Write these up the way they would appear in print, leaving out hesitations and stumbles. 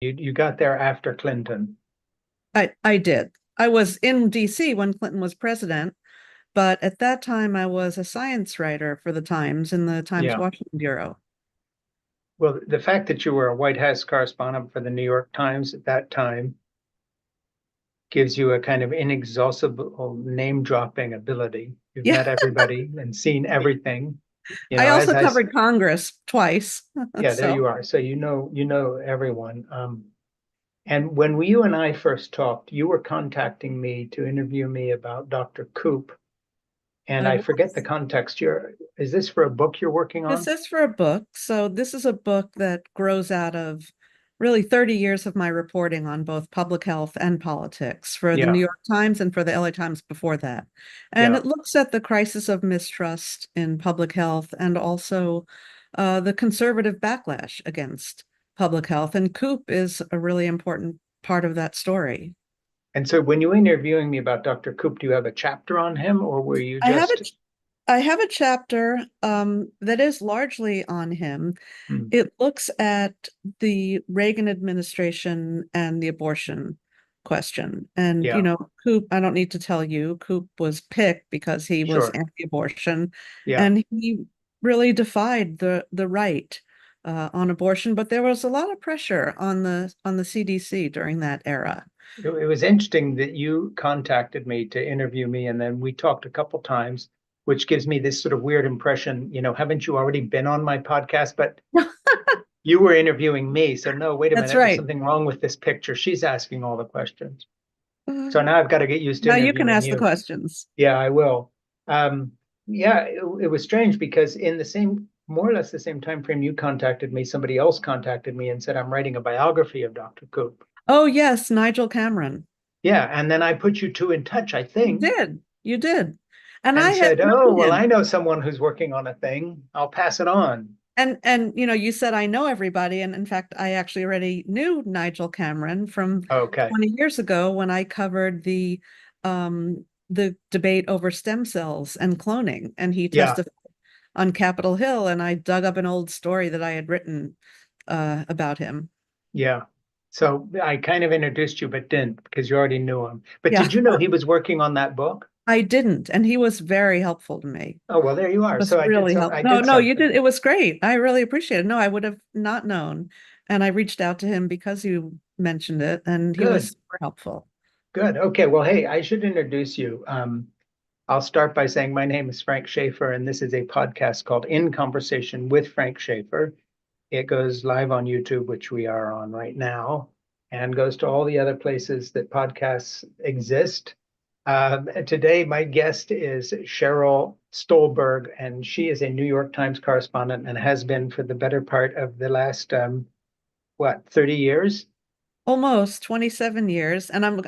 You got there after Clinton. I did. I was in DC when Clinton was president, but at that time I was a science writer for the Times in the Times Yeah. Washington Bureau. Well, the fact that you were a White House correspondent for the New York Times at that time gives you a kind of inexhaustible name dropping ability. You've Yeah, met everybody and seen everything. You I know, also covered Congress twice. yeah, there So you are. So you know everyone. And when you and I first talked, you were contacting me to interview me about Dr. Koop, and I I forget the was. context. Is this for a book you're working This on? is for a book. So this is a book that grows out of really 30 years of my reporting on both public health and politics for the New Yeah, York Times and for the LA Times before that. And yeah. it looks at the crisis of mistrust in public health and also the conservative backlash against public health. And Coop is a really important part of that story. And so when you were interviewing me about Dr. Koop, do you have a chapter on him, or were you I have a just I have a chapter that is largely on him. hmm, It looks at the Reagan administration and the abortion question. And, yeah, Coop, I don't need to tell you, Coop was picked because he was sure. anti-abortion Yeah. and he really defied the right on abortion. But there was a lot of pressure on the CDC during that era. It was interesting that you contacted me to interview me, and then we talked a couple times, which gives me this sort of weird impression, haven't you already been on my podcast? But you were interviewing me. So no, wait a That's minute, there's right. something wrong with this picture. She's asking all the questions. So now I've got to get used to Now you can interviewing ask the you. questions. Yeah, I will. Yeah, it was strange because in the same, more or less the same time frame you contacted me, somebody else contacted me and said, I'm writing a biography of Dr. Koop. Oh, yes, Nigel Cameron. Yeah, and then I put you two in touch, I You think, did. You did. And I and had said, "Oh, known well, I him. know someone who's working on a thing. I'll pass it on." And you said I know everybody. And in fact, I actually already knew Nigel Cameron from Okay. 20 years ago when I covered the debate over stem cells and cloning. And he Yeah, testified on Capitol Hill, and I dug up an old story that I had written about him. yeah. So I kind of introduced you, but didn't because you already knew him. But Yeah, did you know he was working on that book? I didn't. And he was very helpful to me. Oh, well, there you are. Was So really I helpful. No, did no, you something. did. It was great. I really appreciate it. No, I would have not known. And I reached out to him because you mentioned it, and he was Good, super helpful. good. Okay, well, hey, I should introduce you. I'll start by saying my name is Frank Schaeffer, and this is a podcast called In Conversation with Frank Schaeffer. It goes live on YouTube, which we are on right now, and goes to all the other places that podcasts exist. Today, my guest is Sheryl Stolberg, and she is a New York Times correspondent and has been for the better part of the last, 30 years? Almost 27 years. And I'm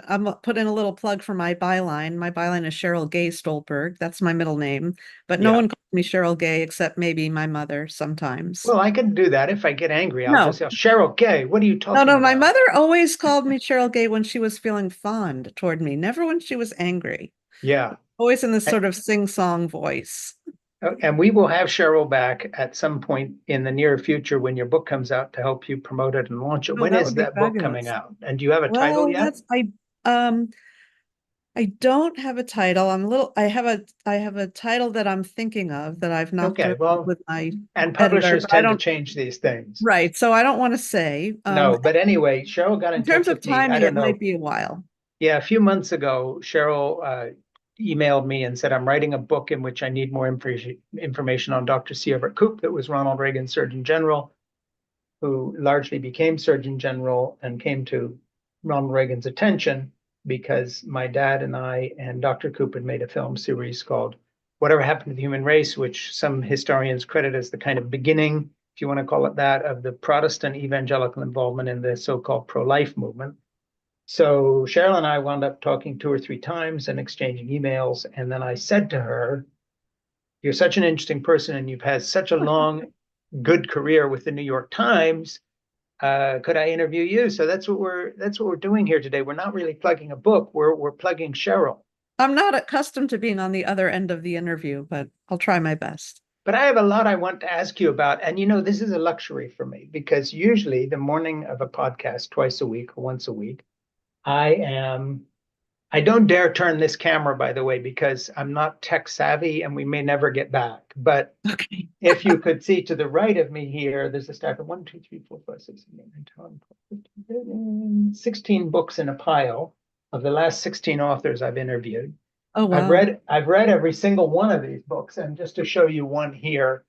putting a little plug for my byline. My byline is Sheryl Gay Stolberg. That's my middle name. But no Yeah. one calls me Sheryl Gay except maybe my mother sometimes. Well, I can do that. If I get angry, I'll just No, yell, Sheryl Gay, what are you no, talking no. My about? mother always called me Sheryl Gay when she was feeling fond toward me, never when she was angry. Yeah. Always in this sort of sing-song voice. And we will have Sheryl back at some point in the near future when your book comes out to help you promote it and launch it. Oh, When that is would be that book coming fabulous. out? And do you have a title Well, yet? um I don't have a title. I have a title that I'm thinking of that I've knocked Okay, around well, with my and editor, publishers but I tend to don't change these things. right. So I don't want to say. No, but anyway, Sheryl got In in terms touch of with me. I timing, don't it might know. be a while. Yeah, a few months ago, Sheryl emailed me and said, I'm writing a book in which I need more information on Dr. C. Everett Koop, that was Ronald Reagan's Surgeon General, who largely became Surgeon General and came to Ronald Reagan's attention because my dad and I and Dr. Koop had made a film series called Whatever Happened to the Human Race, which some historians credit as the kind of beginning, if you want to call it that, of the Protestant evangelical involvement in the so-called pro-life movement. So Sheryl and I wound up talking two or three times and exchanging emails. And then I said to her, you're such an interesting person and you've had such a long, good career with the New York Times. Could I interview you? So that's what we're doing here today. We're not really plugging a book. We're plugging Sheryl. I'm not accustomed to being on the other end of the interview, but I'll try my best. But I have a lot I want to ask you about. And this is a luxury for me because usually the morning of a podcast, twice a week or once a week, I am I don't dare turn this camera, by the way, because I'm not tech savvy and we may never get back. But Okay. if you could see to the right of me here, there's a stack of 1, 2, 3, 4, 5, 6, 7, 8, 9, 10, 11, 12, 13, 16 books in a pile of the last 16 authors I've interviewed. Oh, I've wow. read I've read every single one of these books, and just to show you one here,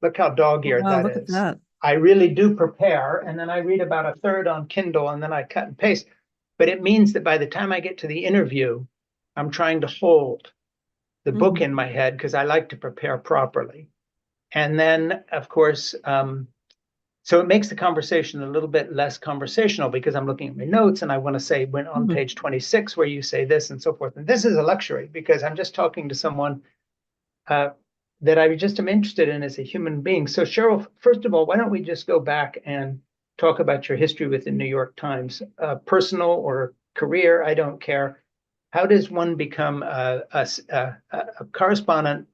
look how Oh, dog-eared wow. that Look at is. that. I really do prepare, and then I read about a third on Kindle, and then I cut and paste. But it means that by the time I get to the interview, I'm trying to hold the book Mhm. in my head because I like to prepare properly. And then, of course, so it makes the conversation a little bit less conversational because I'm looking at my notes and I want to say, when on Mhm. page 26, where you say this and so forth. And this is a luxury because I'm just talking to someone uh, that I just am interested in as a human being. So, Sheryl, first of all, why don't we just go back and talk about your history with the New York Times, personal or career, I don't care. How does one become a correspondent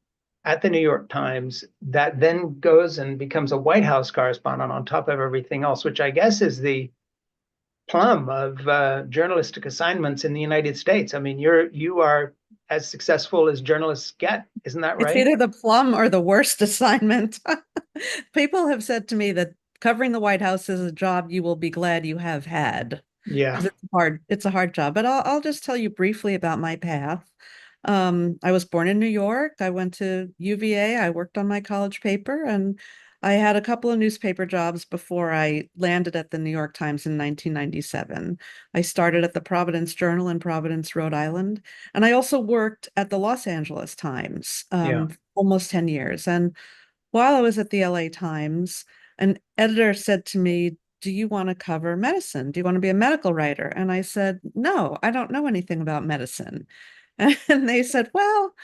at the New York Times that then goes and becomes a White House correspondent on top of everything else, which I guess is the plum of journalistic assignments in the United States? I mean, you are as successful as journalists get, isn't that It's right? either the plum or the worst assignment. People have said to me that covering the White House is a job you will be glad you have had Yeah, because it's a hard job. But I'll just tell you briefly about my path. I was born in New York. I went to UVA. I worked on my college paper, and I had a couple of newspaper jobs before I landed at the New York Times in 1997. I started at the Providence Journal in Providence, Rhode Island, and I also worked at the Los Angeles Times yeah. almost 10 years. And while I was at the LA Times, an editor said to me, "Do you want to cover medicine? Do you want to be a medical writer?" And I said, "No, I don't know anything about medicine." And they said, "Well,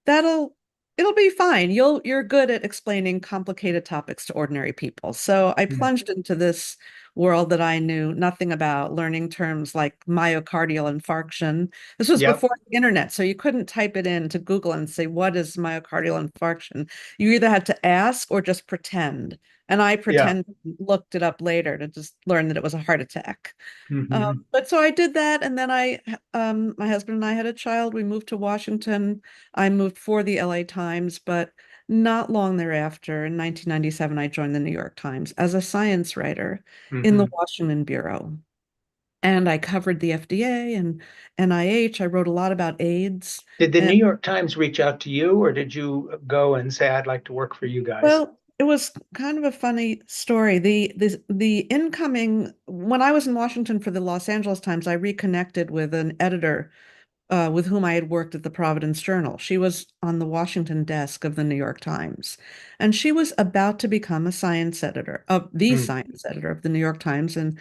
that'll it'll be fine. You're good at explaining complicated topics to ordinary people." So I Mm. plunged into this world that I knew nothing about, learning terms like myocardial infarction. This was Yep, before the internet, so you couldn't type it in to Google and say, "What is myocardial infarction?" You either had to ask or just pretend. And I yeah. looked it up later to just learn that it was a heart attack. Hmm. But so I did that, and then my husband and I had a child. We moved to Washington. I moved for the LA Times, but not long thereafter, in 1997, I joined the New York Times as a science writer in the Hmm. Washington Bureau. And I covered the FDA and NIH. I wrote a lot about AIDS. Did the New And York Times reach out to you, or did you go and say, I'd like to work for you guys? well, it was kind of a funny story. The incoming when I was in Washington for the Los Angeles Times, I reconnected with an editor with whom I had worked at the Providence Journal. She was on the Washington desk of the New York Times, and she was about to become a science editor of the Mm. science editor of the New York Times. And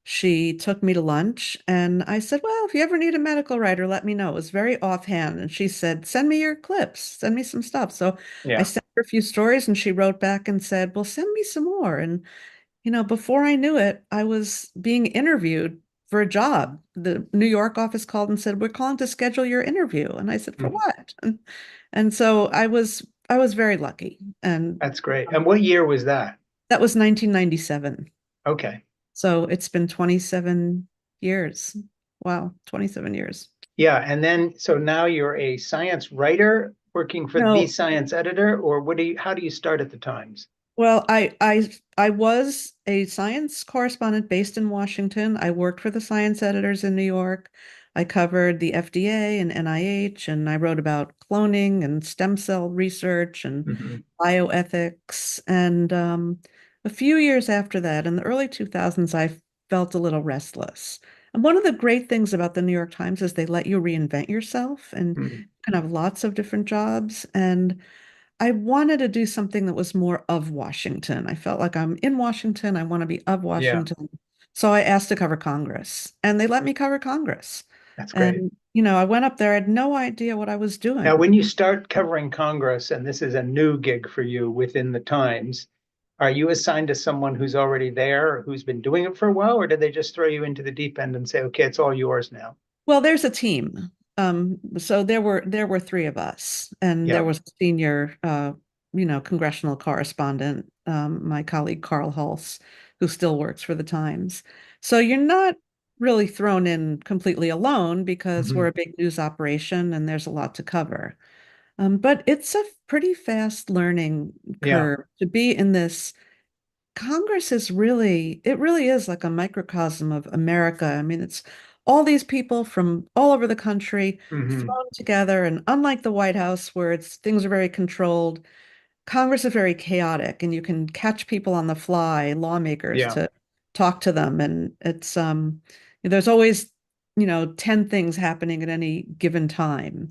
she took me to lunch, and I said, "Well, if you ever need a medical writer, let me know." It was very offhand. And she said, "Send me your clips, send me some stuff." So I Yeah, sent her a few stories, and she wrote back and said, "Well, send me some more." And before I knew it, I was being interviewed for a job. The New York office called and said, "We're calling to schedule your interview." And I said, "For mm. what?" And so I was very lucky. And That's great. And what year was that? that was 1997. Okay. So it's been 27 years. Wow, 27 years. Yeah. And then, so now you're a science writer working for the No, science editor, or how do you start at the Times? well, I was a science correspondent based in Washington. I worked for the science editors in New York. I covered the FDA and NIH, and I wrote about cloning and stem cell research and Hmm. bioethics. And a few years after that, in the early 2000s, I felt a little restless. And one of the great things about the New York Times is they let you reinvent yourself and Hmm. kind of lots of different jobs. And I wanted to do something that was more of Washington. I felt like I'm in Washington. I want to be of Yeah, Washington. So I asked to cover Congress, and they let me cover Congress. that's great. And, I went up there, I had no idea what I was Now, doing. when you start covering Congress, and this is a new gig for you within the Times, are you assigned to someone who's already there or who's been doing it for a while, or did they just throw you into the deep end and say, okay, it's all yours now? Well, there's a team. So there were three of us, and there Yeah. was a senior congressional correspondent, my colleague Carl Hulse, who still works for the Times. So you're not really thrown in completely alone because we're Mhm. a big news operation and there's a lot to cover. But it's a pretty fast learning Yeah. curve to be in this. Congress is really, it really is like a microcosm of America. I mean, it's all these people from all over the country Hmm. thrown together. And unlike the White House, where things are very controlled, Congress is very chaotic and you can catch people on the fly, lawmakers Yeah. to talk to them. And there's always, 10 things happening at any given time.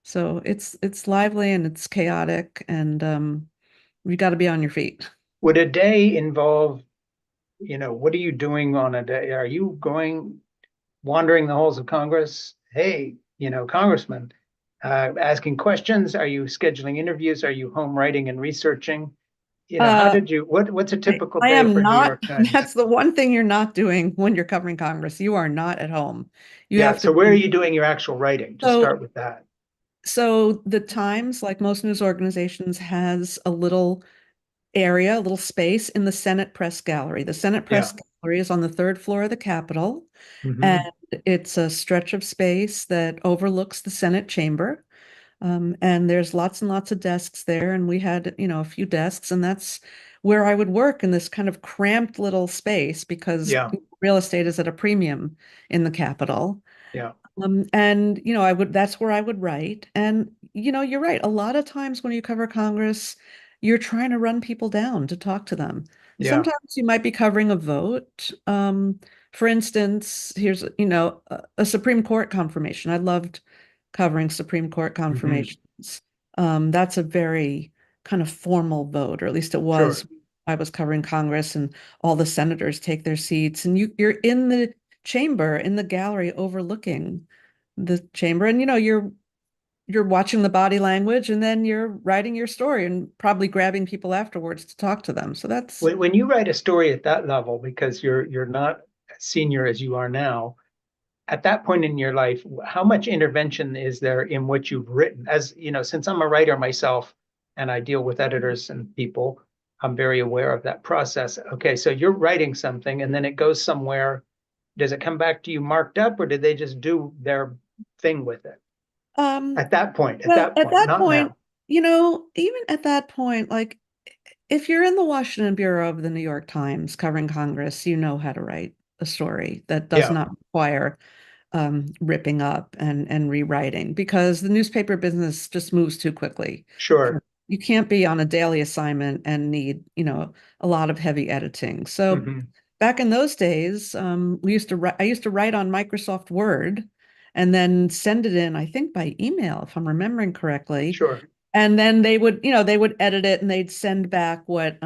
So it's lively and it's chaotic and you got to be on your feet. Would a day involve, what are you doing on a day? Are you going wandering the halls of Congress? Hey, Congressman, asking questions? Are you scheduling interviews? Are you home writing and researching? How Uh, did you, what's a typical I day am for New not, York Times? that's the one thing you're not doing when you're covering Congress. You are not at home. You Yeah. have to So where are be. you doing your actual writing? Just So, start with that. so the Times, like most news organizations, has a little area, a little space in the Senate Press Gallery. The Senate Yeah. Press Gallery is on the third floor of the Capitol, and Hmm. it's a stretch of space that overlooks the Senate chamber. And there's lots and lots of desks there, and we had, a few desks, and that's where I would work in this kind of cramped little space because Yeah. real estate is at a premium in the Capitol. Yeah. And that's where I would write. And you're right. A lot of times when you cover Congress, you're trying to run people down to talk to them. Yeah. Sometimes you might be covering a vote. For instance, here's, a Supreme Court confirmation. I loved covering Supreme Court Hmm. confirmations. That's a very kind of formal vote, or at least it was. Sure. I was covering Congress and all the senators take their seats, and you're in the chamber in the gallery overlooking the chamber, and you're watching the body language and then you're writing your story and probably grabbing people afterwards to talk to them. So that's When you write a story at that level, because you're not as senior as you are now, at that point in your life, how much intervention is there in what you've written? As you know, since I'm a writer myself and I deal with editors and people, I'm very aware of that process. Okay, so you're writing something and then it goes somewhere. Does it come back to you marked up, or did they just do their thing with it? um At well, that at point, that not point, now. even at that point, like if you're in the Washington Bureau of the New York Times covering Congress, you know how to write a story that does Yeah, not require ripping up and rewriting because the newspaper business just moves too quickly. sure. You can't be on a daily assignment and need, a lot of heavy editing. So Hmm. back in those days, I used to write on Microsoft Word and then send it in, I think by email, if I'm remembering correctly. Sure. And then they would edit it and they'd send back what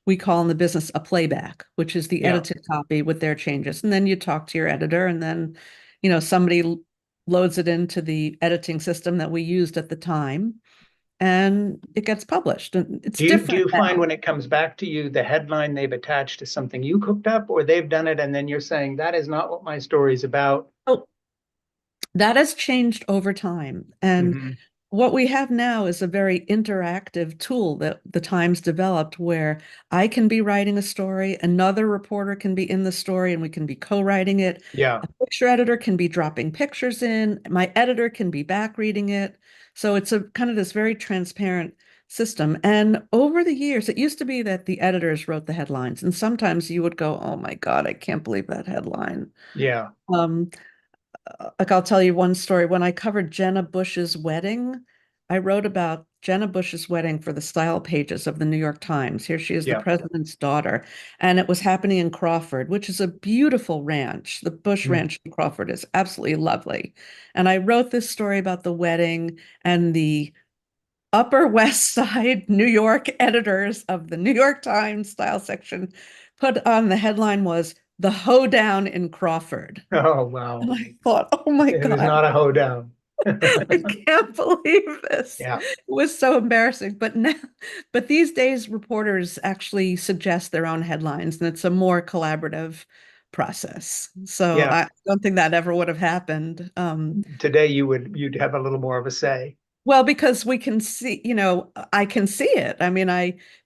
we call in the business a playback, which is the Yeah. edited copy with their changes. And then you talk to your editor and then, somebody loads it into the editing system that we used at the time and it gets published. And it's Do different you find now. when it comes back to you, the headline they've attached to something you cooked up, or they've done it, and then you're saying that is not what my story is about? Oh, that has changed over time. And Hmm. what we have now is a very interactive tool that the Times developed where I can be writing a story, another reporter can be in the story, and we can be co-writing it. Yeah. A picture editor can be dropping pictures in, my editor can be back reading it. So it's a kind of this very transparent system. And over the years, it used to be that the editors wrote the headlines, and sometimes you would go, "Oh my God, I can't believe that headline." Yeah. Um, like I'll tell you one story. When I covered Jenna Bush's wedding, I wrote about Jenna Bush's wedding for the style pages of the New York Times. Here she is, the Yeah. president's daughter. And it was happening in Crawford, which is a beautiful ranch. The Bush Mm. Ranch in Crawford is absolutely lovely. And I wrote this story about the wedding and the Upper West Side New York editors of the New York Times style section put on the headline was "The Hoedown in Crawford." Oh, wow. And I thought, oh my It was God, not a hoedown. I can't believe this. Yeah. It was so embarrassing. But these days, reporters actually suggest their own headlines, and it's a more collaborative process. So Yeah. I don't think that ever would have happened. Today you'd have a little more of a say. Well, because we can see, I can see it. I mean,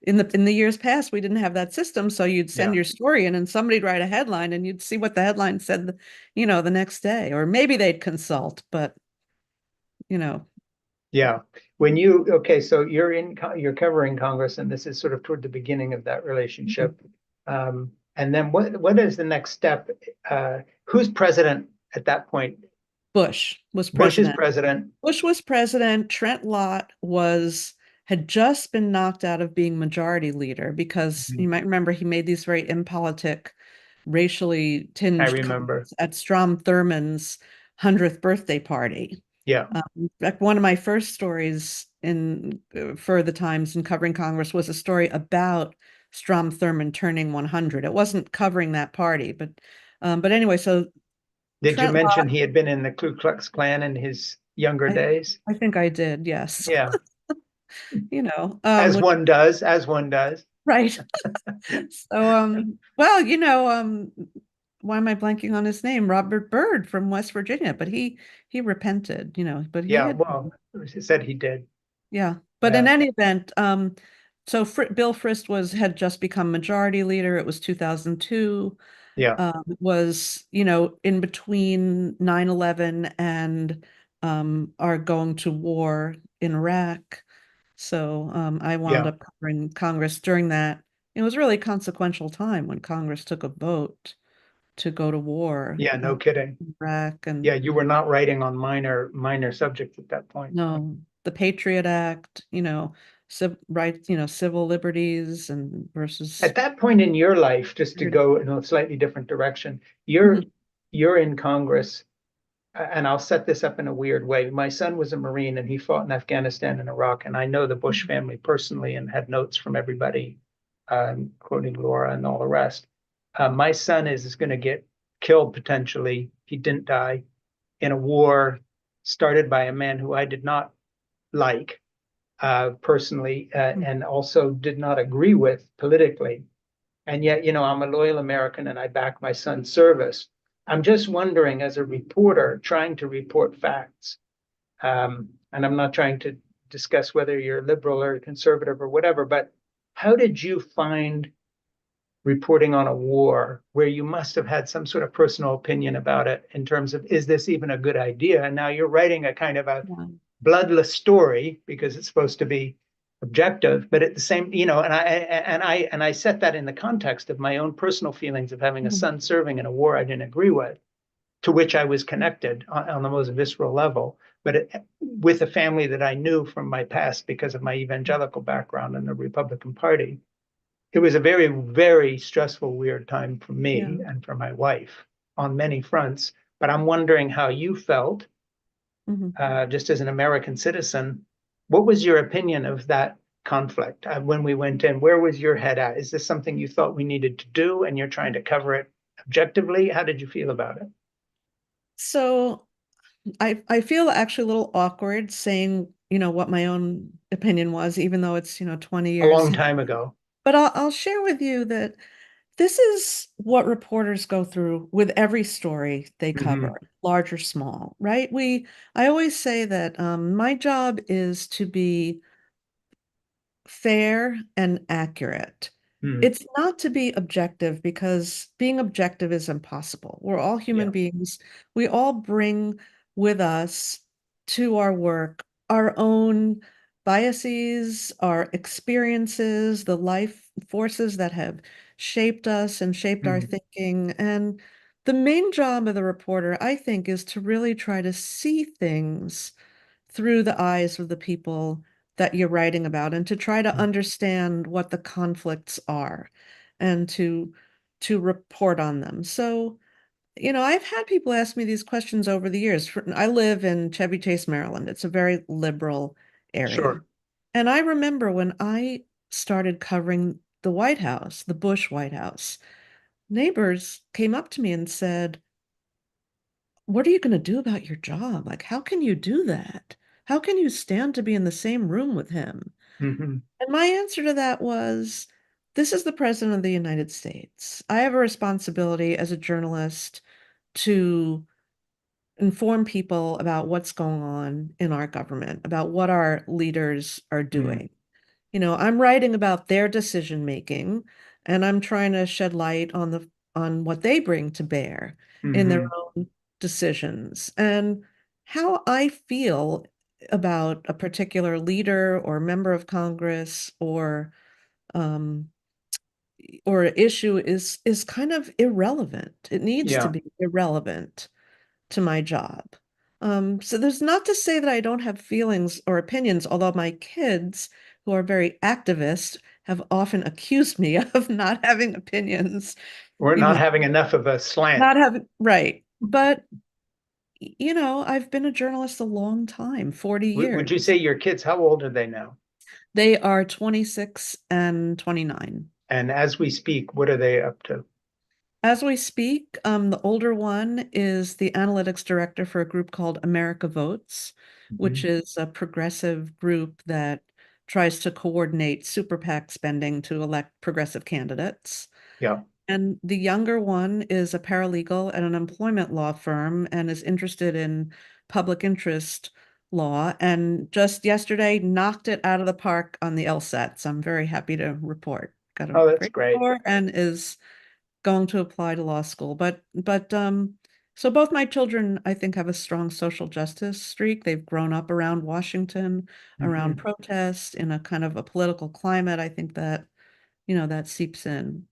in the years past, we didn't have that system, so you'd send Yeah. your story in and somebody'd write a headline and you'd see what the headline said, the next day, or maybe they'd consult, but you know, Yeah. When you, okay, so you're covering Congress, and this is sort of toward the beginning of that relationship. And then what is the next step? Who's president at that point? Bush was Bush is president. president. Bush was president. Trent Lott had just been knocked out of being majority leader because Mhm. you might remember he made these very impolitic, racially I tinged remember. comments at Strom Thurmond's 100th birthday party. Yeah. In fact, one of my first stories for the Times in covering Congress was a story about Strom Thurmond turning 100. It wasn't covering that party, but anyway, so Did you Trent mention he had been in the Ku Klux Klan in his younger I days? I think I did, yes. Yeah. Which, As one does. right. So, well, why am I blanking on his name? Robert Byrd from West Virginia, but he repented, but he Yeah, had, well, he said he did. yeah. But in Yeah. any event, so Bill Frist had just become majority leader. It was 2002. Yeah. It was, in between 9/11 and our going to war in Iraq. So I wound Yeah. up covering Congress during that. It was a really consequential time when Congress took a vote to go to war Yeah, no kidding. in Iraq, Yeah, and you were not writing on minor subjects at that point. no, the Patriot Act, rights, civil liberties and versus. At that point in your life, just to go in a slightly different direction, Mhm. you're in Congress, and I'll set this up in a weird way. My son was a Marine and he fought in Afghanistan and Iraq, and I know the Bush family personally and had notes from everybody, including Laura and all the rest. My son is going to get killed potentially. He didn't die in a war started by a man who I did not like personally, and also did not agree with politically. And yet, I'm a loyal American and I back my son's service. I'm just wondering, as a reporter trying to report facts, and I'm not trying to discuss whether you're liberal or conservative or whatever, but how did you find reporting on a war where you must have had some sort of personal opinion about it in terms of, is this even a good idea? And now you're writing a kind of a Yeah. bloodless story because it's supposed to be objective, but at the same, and I set that in the context of my own personal feelings of having a Mhm. son serving in a war I didn't agree with, to which I was connected on the most visceral level, but with a family that I knew from my past because of my evangelical background in the Republican Party. It was a very, very stressful, weird time for Yeah. me and for my wife on many fronts. But I'm wondering how you felt, Mhm. just as an American citizen. What was your opinion of that conflict when we went in? Where was your head at? Is this something you thought we needed to do and you're trying to cover it objectively? How did you feel about it? So I feel actually a little awkward saying, what my own opinion was, even though it's, 20 A years. long time ago. But I'll share with you that this is what reporters go through with every story they Hmm. cover, large or small, right? I always say that my job is to be fair and accurate. Hmm. It's not to be objective because being objective is impossible. We're all human Yeah. beings. We all bring with us to our work our own biases, our experiences, the life forces that have shaped us and shaped our Hmm. thinking. And the main job of the reporter, I think, is to really try to see things through the eyes of the people that you're writing about and to try to understand what the conflicts are and to report on them. So, I've had people ask me these questions over the years. I live in Chevy Chase, Maryland. It's a very liberal area. Sure. And I remember when I started covering the White House, the Bush White House, neighbors came up to me and said, what are you going to do about your job? Like, how can you do that? How can you stand to be in the same room with him? Hmm. And my answer to that was, this is the President of the United States. I have a responsibility as a journalist to inform people about what's going on in our government, about what our leaders are Mm, doing. I'm writing about their decision making, and I'm trying to shed light on what they bring to bear in their hmm. own decisions and how I feel about a particular leader or member of Congress um, or issue is kind of irrelevant. It needs to Yeah. be irrelevant to my job. So there's not to say that I don't have feelings or opinions, although my kids, who are very activist, have often accused me of not having opinions, We're you know, not having enough of a slant. not having, right. But, I've been a journalist a long time, 40 Would you years. say your kids, how old are they now? They are 26 and 29. And as we speak, what are they up to? As we speak, the older one is the analytics director for a group called America Votes, which Mhm. is a progressive group that tries to coordinate super PAC spending to elect progressive candidates. Yeah. And the younger one is a paralegal at an employment law firm and is interested in public interest law. And just yesterday knocked it out of the park on the LSAT. So I'm very happy to report. Got a Oh, that's great great. score and is going to apply to law school. But so both my children, I think, have a strong social justice streak. They've grown up around Washington, around Mhm. protest, in a kind of a political climate. I think that, that seeps in.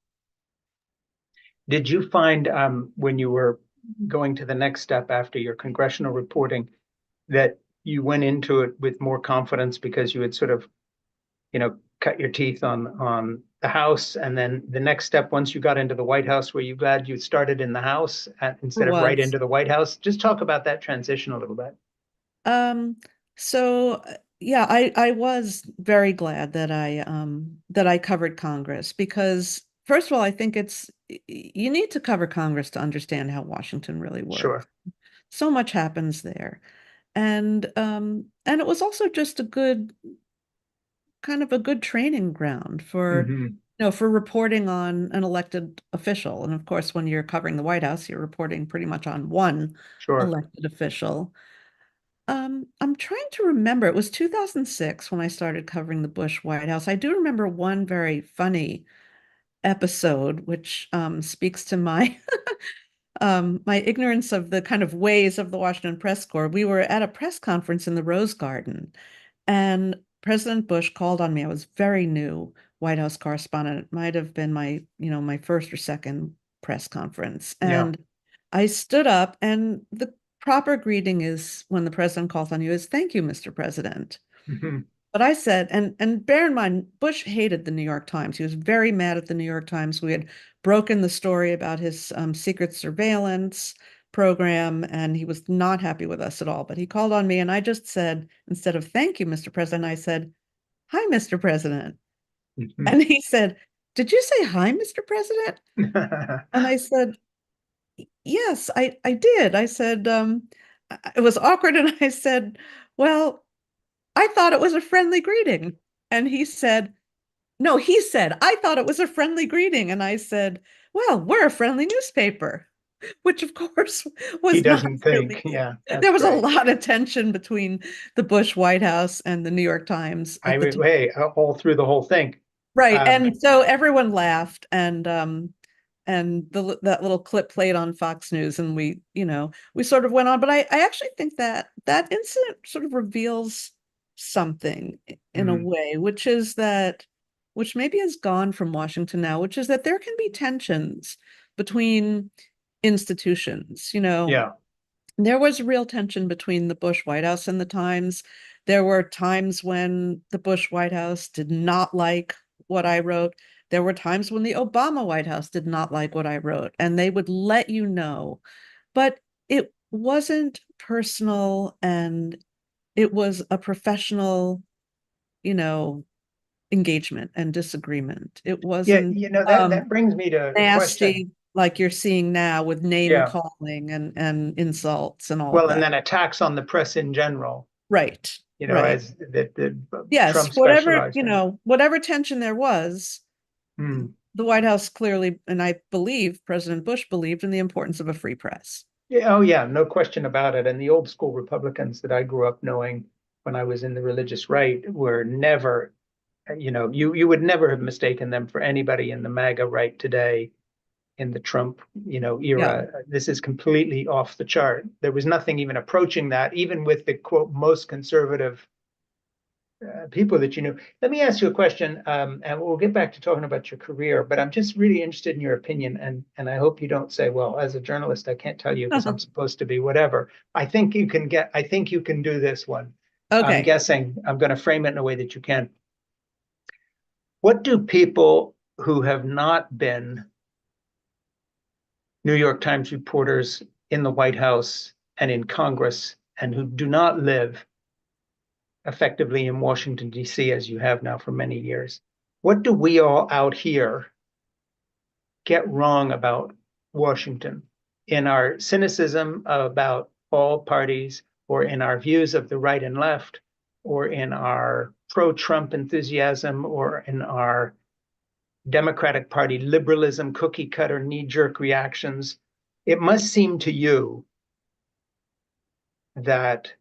Did you find when you were going to the next step after your congressional reporting that you went into it with more confidence because you had sort of, cut your teeth on the House, and then the next step once you got into the White House, were you glad you started in the House It instead of right was. into the White House? Just talk about that transition a little bit. Um, yeah, I was very glad that I covered Congress because first of all, I think you need to cover Congress to understand how Washington really works. Sure. So much happens there. And it was also just a good kind of a good training ground for Hmm. for reporting on an elected official. And of course, when you're covering the White House, you're reporting pretty much on one Sure. elected official. I'm trying to remember. It was 2006 when I started covering the Bush White House. I do remember one very funny episode, which speaks to my ignorance of the kind of ways of the Washington Press Corps. We were at a press conference in the Rose Garden, and President Bush called on me. I was very new White House correspondent. It might have been my first or second press conference. Yeah. And I stood up, and the proper greeting is when the president calls on you is thank you, Mr. President. Hmm. But I said, and bear in mind, Bush hated the New York Times. He was very mad at the New York Times. We had broken the story about his secret surveillance program, and he was not happy with us at all. But he called on me, and I just said, instead of thank you, Mr. President, I said, hi, Mr. President. Hmm. And he said, did you say hi, Mr. President? And I said, yes, I did. I said, it was awkward, and I said, well, I thought it was a friendly greeting. And he said, no, he said, I thought it was a friendly greeting. And I said, well, we're a friendly newspaper, which of course He was not doesn't think. really, Yeah, that's there was a great. lot of tension between the Bush White House and the New York Times I at the would, time. hey, all through the whole thing. Right. Um, And so everyone laughed and that little clip played on Fox News and we sort of went on. But I actually think that that incident sort of reveals something in a mm, way, which maybe has gone from Washington now, which is that there can be tensions between institutions. yeah. There was real tension between the Bush White House and the Times. There were times when the Bush White House did not like what I wrote. There were times when the Obama White House did not like what I wrote, and they would let you know. But it wasn't personal, and it was a professional, you know, engagement and disagreement. It Yeah, wasn't that brings me to a question. nasty like you're seeing now with name Yeah. calling and insults and all of Well, and that. then attacks on the press in general, Right, right. as that Yes, Trump specialized in. whatever tension there was, Hmm. the White House clearly, and I believe President Bush believed in the importance of a free press. Yeah, oh yeah, no question about it. And the old school Republicans that I grew up knowing when I was in the religious right were never, you would never have mistaken them for anybody in the MAGA right today in the Trump, Yeah. era. This is completely off the chart. There was nothing even approaching that, even with the quote most conservative people that you knew. Let me ask you a question, and we'll get back to talking about your career. But I'm just really interested in your opinion, and I hope you don't say, "Well, as a journalist, I can't tell you because I'm supposed to be whatever." I think you can get. I think you can do this one. I'm Okay. guessing. I'm going to frame it in a way that you can. What do people who have not been New York Times reporters in the White House and in Congress and who do not live effectively in Washington, D.C., as you have now for many years, what do we all out here get wrong about Washington in our cynicism about all parties, or in our views of the right and left, or in our pro-Trump enthusiasm, or in our Democratic Party liberalism, cookie cutter, knee jerk reactions? It must seem to you that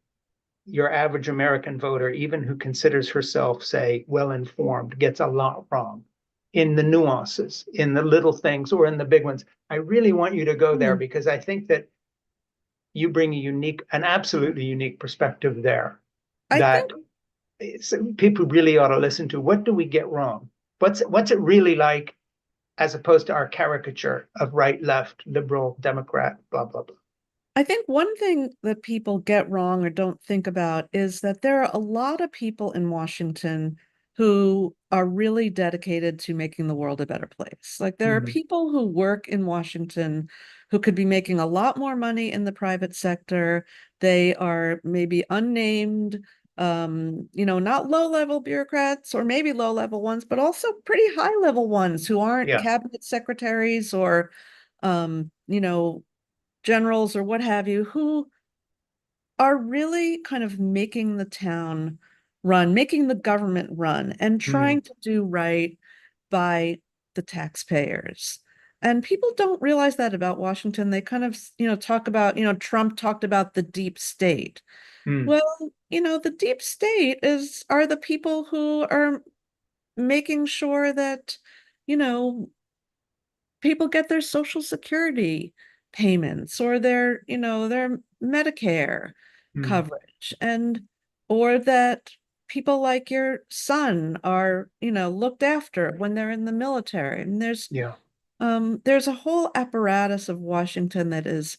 your average American voter, even who considers herself, say, well informed, gets a lot wrong in the nuances, in the little things, or in the big ones. I really want you to go there Hmm. because I think that you bring an absolutely unique perspective there I that think people really ought to listen to. What do we get wrong? What's it really like as opposed to our caricature of right, left, liberal, Democrat, blah, blah, blah. I think one thing that people get wrong or don't think about is that there are a lot of people in Washington who are really dedicated to making the world a better place. Like there are Mm-hmm. people who work in Washington who could be making a lot more money in the private sector. They are maybe unnamed, not low-level bureaucrats or maybe low-level ones, but also pretty high-level ones who aren't Yeah. cabinet secretaries or generals or what have you, who are really kind of making the town run, making the government run, and Mm. trying to do right by the taxpayers. And people don't realize that about Washington. They kind of, talk about, Trump talked about the deep state. Mm. Well, the deep state are the people who are making sure that, you know, people get their Social Security payments or their Medicare Mm. coverage, and or that people like your son are, looked after when they're in the military. And Yeah. there's a whole apparatus of Washington that is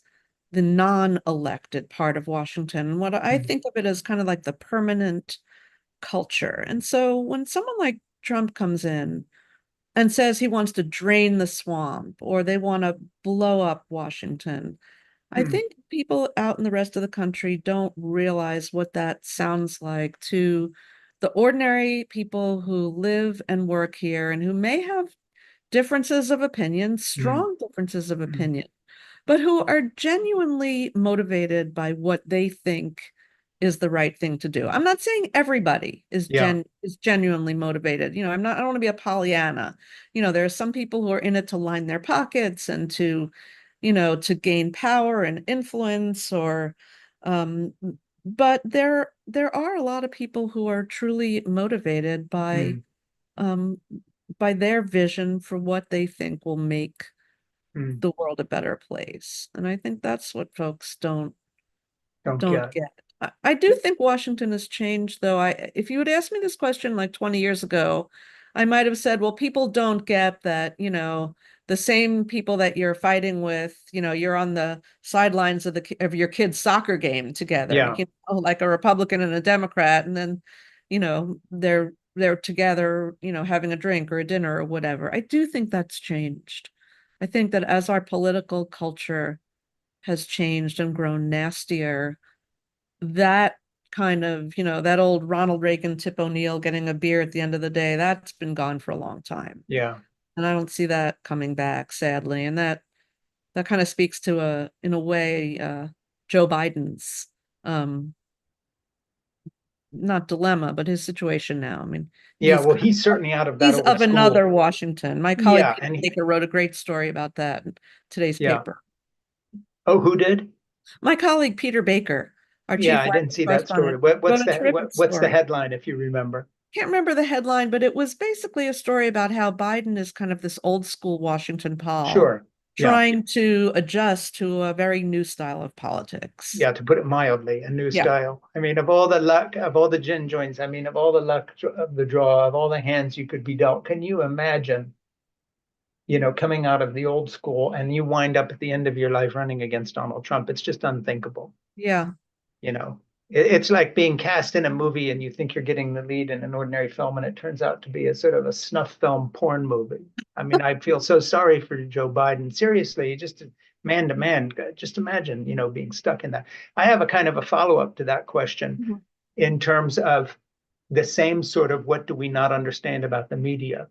the non-elected part of Washington. And what I Mm. think of it as kind of like the permanent culture. And so when someone like Trump comes in and says he wants to drain the swamp or they want to blow up Washington, I Mm. think people out in the rest of the country don't realize what that sounds like to the ordinary people who live and work here and who may have differences of opinion, Mm. strong differences of Mm. opinion, but who are genuinely motivated by what they think is the right thing to do. I'm not saying everybody Yeah. is genuinely motivated. I don't want to be a Pollyanna. There are some people who are in it to line their pockets and to gain power and influence or um but there are a lot of people who are truly motivated Mm. um by their vision for what they think will make Mm. the world a better place. And I think that's what folks Don't don't get. get. I do think Washington has changed, though. If you had asked me this question like 20 years ago, I might have said, well, people don't get that, the same people that you're fighting with, you're on the sidelines of your kid's soccer game together, Yeah. like a Republican and a Democrat, and then, they're together, having a drink or a dinner or whatever. I do think that's changed. I think that as our political culture has changed and grown nastier, that kind of, that old Ronald Reagan, Tip O'Neill getting a beer at the end of the day, that's been gone for a long time. Yeah. And I don't see that coming back, sadly. And that kind of speaks to in a way, Joe Biden's um not dilemma, but his situation now. I mean, Yeah. he's Well, he's certainly out of that he's old of school. another Washington. My colleague Yeah. Peter And Baker wrote a great story about that in today's yeah. paper. Oh, who did? My colleague Peter Baker, our Yeah, chief I White didn't House see that story. correspondent, What, wrote what's a the terrific what's the story. headline if you remember? Can't remember the headline, but it was basically a story about how Biden is kind of this old school Washington Paul Sure. Yeah. trying to adjust to a very new style of politics. Yeah, to put it mildly, a new Yeah. style. I mean, of all the luck, of all the gin joints, I mean, of all the luck of the draw, of all the hands you could be dealt, can you imagine, coming out of the old school and you wind up at the end of your life running against Donald Trump? It's just unthinkable. Yeah. You know, it's like being cast in a movie and you think you're getting the lead in an ordinary film and it turns out to be a sort of a snuff film porn movie. I mean, I feel so sorry for Joe Biden. Seriously, just man to man, just imagine, being stuck in that. I have a kind of a follow-up to that question Mhm. in terms of the same sort of what do we not understand about the media.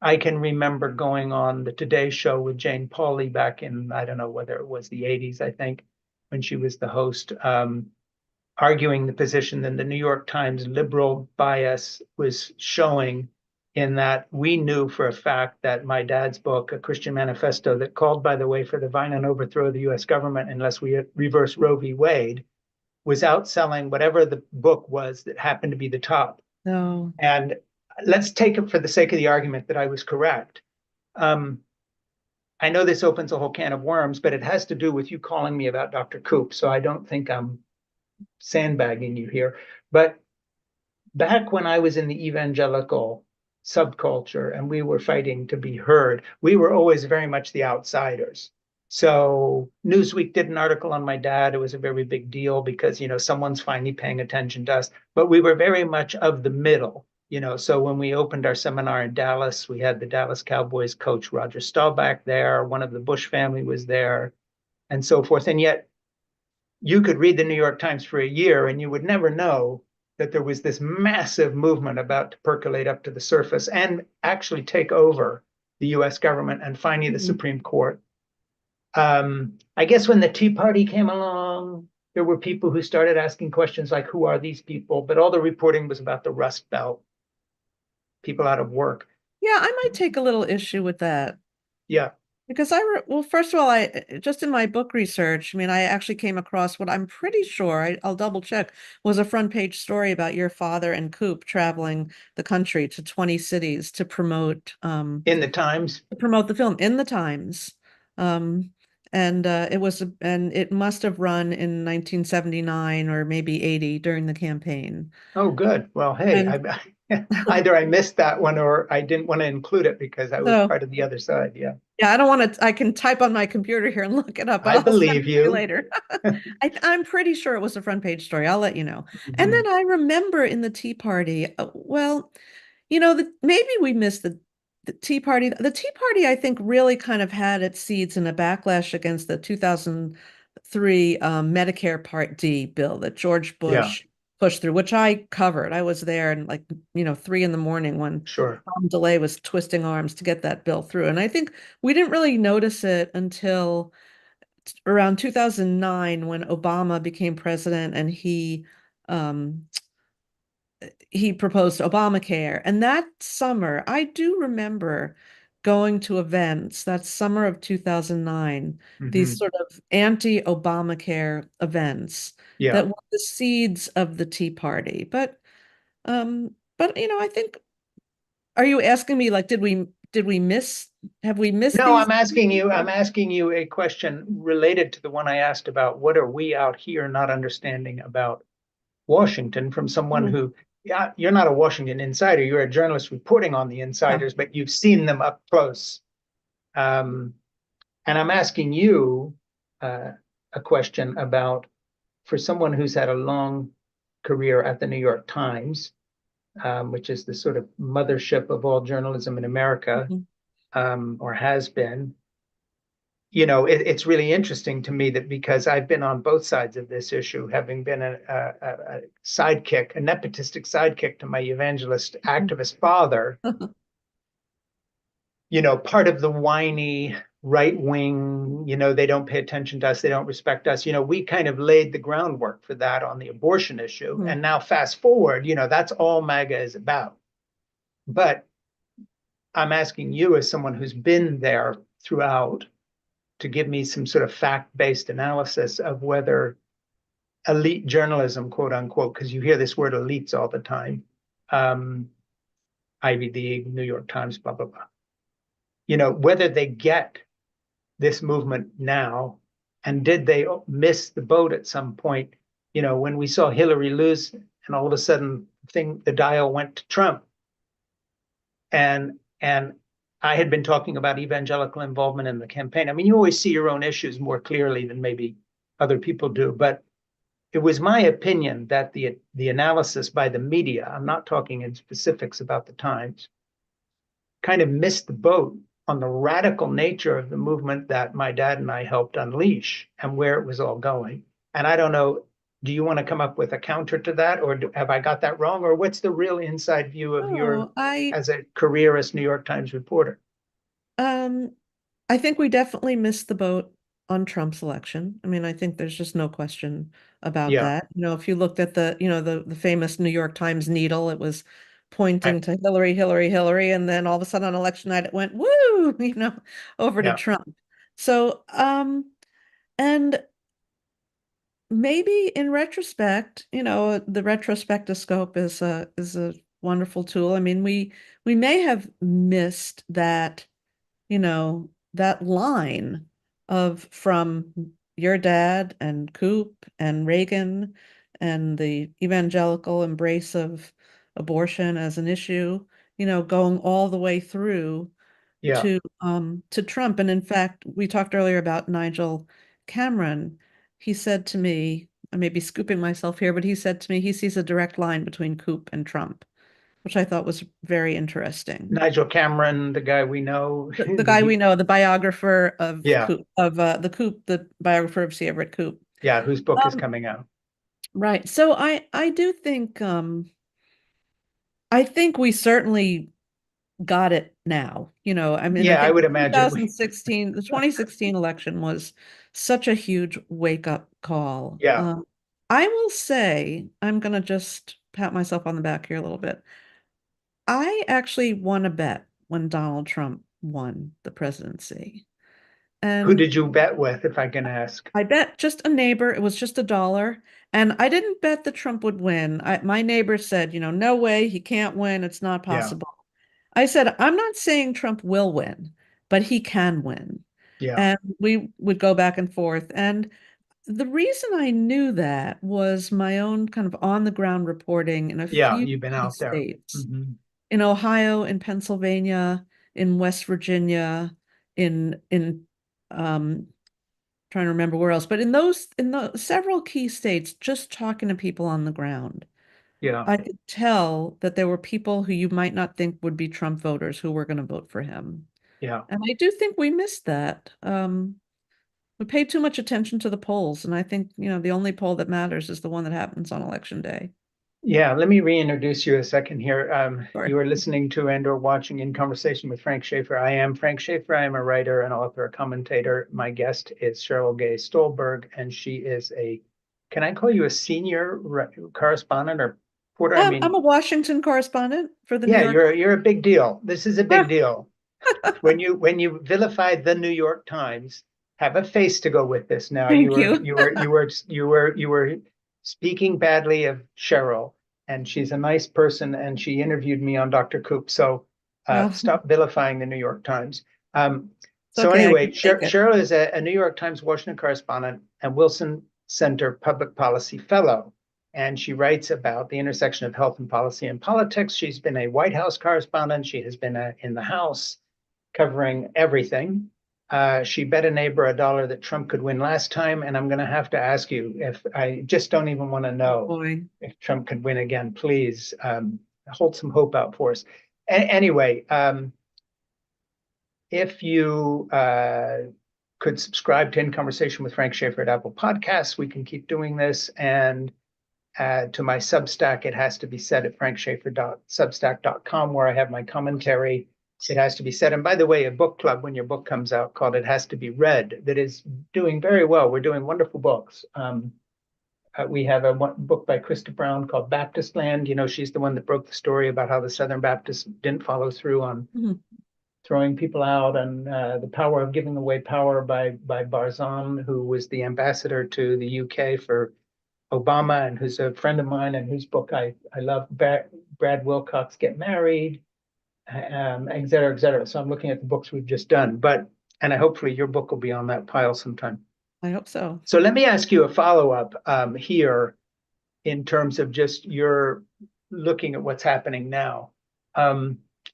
I can remember going on the Today Show with Jane Pauley back in, I don't know whether it was the 80s, I think, when she was the host, arguing the position that the New York Times liberal bias was showing, in that we knew for a fact that my dad's book, A Christian Manifesto, that called, by the way, for the violent overthrow of the US government unless we reverse Roe v. Wade, was outselling whatever the book was that happened to be the top. So, And let's take it for the sake of the argument that I was correct. Um, I know this opens a whole can of worms, but it has to do with you calling me about Dr. Koop. So I don't think I'm sandbagging you here. But back when I was in the evangelical subculture and we were fighting to be heard, we were always very much the outsiders. So Newsweek did an article on my dad. It was a very big deal because, someone's finally paying attention to us. But we were very much of the middle. So when we opened our seminar in Dallas, we had the Dallas Cowboys coach Roger Staubach there. One of the Bush family was there, and so forth. And yet you could read the New York Times for a year and you would never know that there was this massive movement about to percolate up to the surface and actually take over the US government and finally the mhm. Supreme Court. I guess when the Tea Party came along, there were people who started asking questions like, who are these people? But all the reporting was about the Rust Belt, people out of work. Yeah, I might take a little issue with that. Yeah, Because well, first of all, I just in my book research, I mean, I actually came across what I'm pretty sure, I'll double check, was a front page story about your father and Coop traveling the country to 20 cities in the Times. to promote the film in the Times. Um, and it must have run in 1979 or maybe 80 during the campaign. Oh, good. Well, hey, And either I missed that one or I didn't want to include it because I was so part of the other side. Yeah. yeah, I don't want to, I can type on my computer here and look it up, but I I'll send it believe to you you. later. I'm pretty sure it was a front page story. I'll let you know. And Mhm. then I remember in the Tea Party, well, maybe we missed the Tea Party. The Tea Party, I think, really kind of had its seeds in a backlash against the 2003 Medicare Part D bill that George Yeah, Bush pushed through, which I covered. I was there and like, 3 in the morning when sure. Tom DeLay was twisting arms to get that bill through. And I think we didn't really notice it until around 2009 when Obama became president and um, he proposed Obamacare. And that summer, I do remember going to events that summer of 2009, these Hmm. sort of anti-Obamacare events Yeah. that were the seeds of the Tea Party. But I think, are you asking me like, did we miss, have we missed No, these? I'm asking you a question related to the one I asked about what are we out here not understanding about Washington from someone Mhm. who, yeah, you're not a Washington insider, you're a journalist reporting on the Yeah. insiders, but you've seen them up close. Um, and I'm asking you uh, a question about, for someone who's had a long career at the New York Times, which is the sort of mothership of all journalism in America, Mhm. or has been. It's really interesting to me that because I've been on both sides of this issue, having been a sidekick, a nepotistic sidekick to my evangelist activist father, part of the whiny right wing, they don't pay attention to us, they don't respect us. We kind of laid the groundwork for that on the abortion issue. Mhm. And now fast forward, that's all MAGA is about. But I'm asking you, as someone who's been there throughout, to give me some sort of fact-based analysis of whether elite journalism, quote unquote, because you hear this word elites all the time, Ivy League, New York Times, blah, blah, blah. You know, whether they get this movement now, and did they miss the boat at some point? You know, when we saw Hillary lose, and all of a sudden the dial went to Trump. And I had been talking about evangelical involvement in the campaign. I mean, you always see your own issues more clearly than maybe other people do, but it was my opinion that the analysis by the media, I'm not talking in specifics about the Times, kind of missed the boat on the radical nature of the movement that my dad and I helped unleash and where it was all going. And I don't know, do you want to come up with a counter to that, or have I got that wrong? Or what's the real inside view of your, as a careerist New York Times reporter? I think we definitely missed the boat on Trump's election. I mean, I think there's just no question about that. You know, if you looked at the famous New York Times needle, it was pointing to Hillary, Hillary, Hillary, and then all of a sudden on election night it went woo, over to Trump. So, and maybe in retrospect, the retrospectoscope is a wonderful tool. I mean, we may have missed that, that line from your dad and Coop and Reagan and the evangelical embrace of abortion as an issue, going all the way through to Trump. And in fact, we talked earlier about Nigel Cameron. He said to me, I may be scooping myself here, but he said to me he sees a direct line between Coop and Trump, which I thought was very interesting. Nigel Cameron, the guy we know. The guy we know, the biographer of Coop, the biographer of C. Everett Koop. Yeah, whose book is coming out. Right. So I do think I think we certainly got it now. I mean, I think I would imagine the 2016 election was such a huge wake-up call. Yeah. I will say, I'm gonna just pat myself on the back here a little bit. I actually won a bet when Donald Trump won the presidency. And who did you bet with, if I can ask? I bet just a neighbor. It was just $1. And I didn't bet that Trump would win. My neighbor said, no way, he can't win. It's not possible. I said, I'm not saying Trump will win, but he can win. And we would go back and forth. And the reason I knew that was my own kind of on the ground reporting in a few you've been out there. states, in Ohio, in Pennsylvania, in West Virginia, in trying to remember where else, but in the several key states, just talking to people on the ground. I could tell that there were people who you might not think would be Trump voters who were going to vote for him. And I do think we missed that. We paid too much attention to the polls, and I think, the only poll that matters is the one that happens on election day. Let me reintroduce you a second here. You are listening to and or watching In Conversation with Frank Schaeffer. I am Frank Schaeffer. I am a writer, an author, a commentator. My guest is Sheryl Gay Stolberg, and she is can I call you a senior correspondent or reporter? I mean, I'm a Washington correspondent for the New York. You're a big deal. This is a big deal. When you vilify the New York Times, have a face to go with this. Now you were speaking badly of Sheryl, and she's a nice person, and she interviewed me on Dr. Koop. So stop vilifying the New York Times. Anyway, Sheryl is a New York Times Washington correspondent and Wilson Center Public Policy Fellow. And she writes about the intersection of health and policy and politics. She's been a White House correspondent. She has been in the House covering everything. She bet a neighbor $1 that Trump could win last time. And I'm going to have to ask you, if I just don't even want to know if Trump could win again, please hold some hope out for us. Anyway, if you could subscribe to In Conversation with Frank Schaeffer at Apple Podcasts, we can keep doing this. And to my Substack, it has to be said at frankschaeffer.substack.com, where I have my commentary. It has to be said. And by the way, a book club, when your book comes out, called It Has to Be Read, that is doing very well. We're doing wonderful books. We have a book by Krista Brown called Baptist Land. She's the one that broke the story about how the Southern Baptists didn't follow through on throwing people out, and the power of giving away power by Barzan, who was the ambassador to the UK for Obama, and who's a friend of mine, and whose book I love. Brad Wilcox, Get Married, et cetera, et cetera. So I'm looking at the books we've just done, and hopefully your book will be on that pile sometime. I hope so. So let me ask you a follow-up here in terms of just your looking at what's happening now.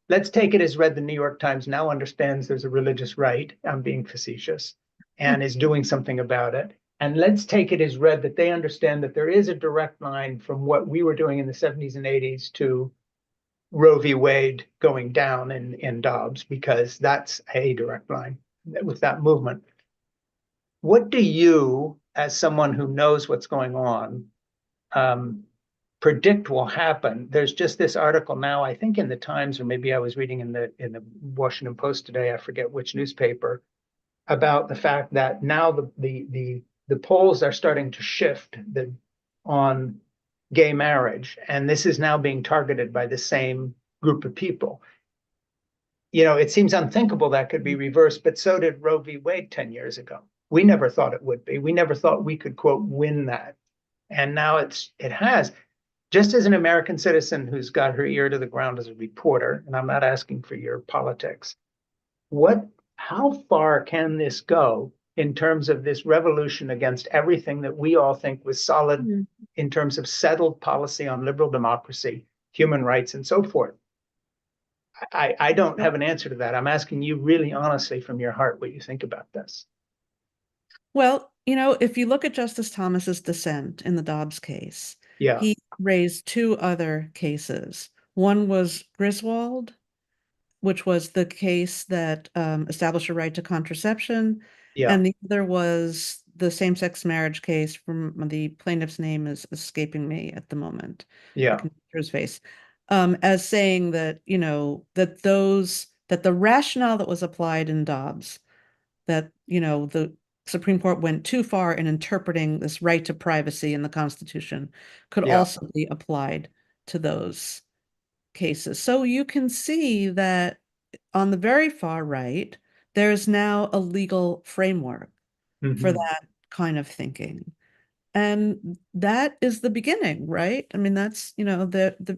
Let's take it as read the New York Times now understands there's a religious right, I'm being facetious, and is doing something about it. And let's take it as read that they understand that there is a direct line from what we were doing in the 70s and 80s to Roe v. Wade going down in Dobbs, because that's a direct line with that movement. What do you, as someone who knows what's going on, predict will happen? There's just this article now, I think in the Times, or maybe I was reading in the Washington Post today, I forget which newspaper, about the fact that now the polls are starting to shift on gay marriage, and this is now being targeted by the same group of people. You know, it seems unthinkable that could be reversed, but so did Roe v. Wade 10 years ago. We never thought it would be. We never thought we could, quote, win that. And now it has. Just as an American citizen who's got her ear to the ground as a reporter, and I'm not asking for your politics, how far can this go in terms of this revolution against everything that we all think was solid in terms of settled policy on liberal democracy, human rights, and so forth? I don't have an answer to that. I'm asking you really honestly from your heart what you think about this. Well, you know, if you look at Justice Thomas's dissent in the Dobbs case, Yeah, he raised two other cases. One was Griswold, which was the case that established a right to contraception, yeah, and the other was the same-sex marriage case from the plaintiff's name is escaping me at the moment. I yeah, can picture his face. As saying that, you know, that the rationale that was applied in Dobbs, that, you know, the Supreme Court went too far in interpreting this right to privacy in the Constitution, could yeah. also be applied to those cases. So you can see that on the very far right, there's now a legal framework for Mm-hmm. that kind of thinking. And that is the beginning, right? I mean, that's, you know,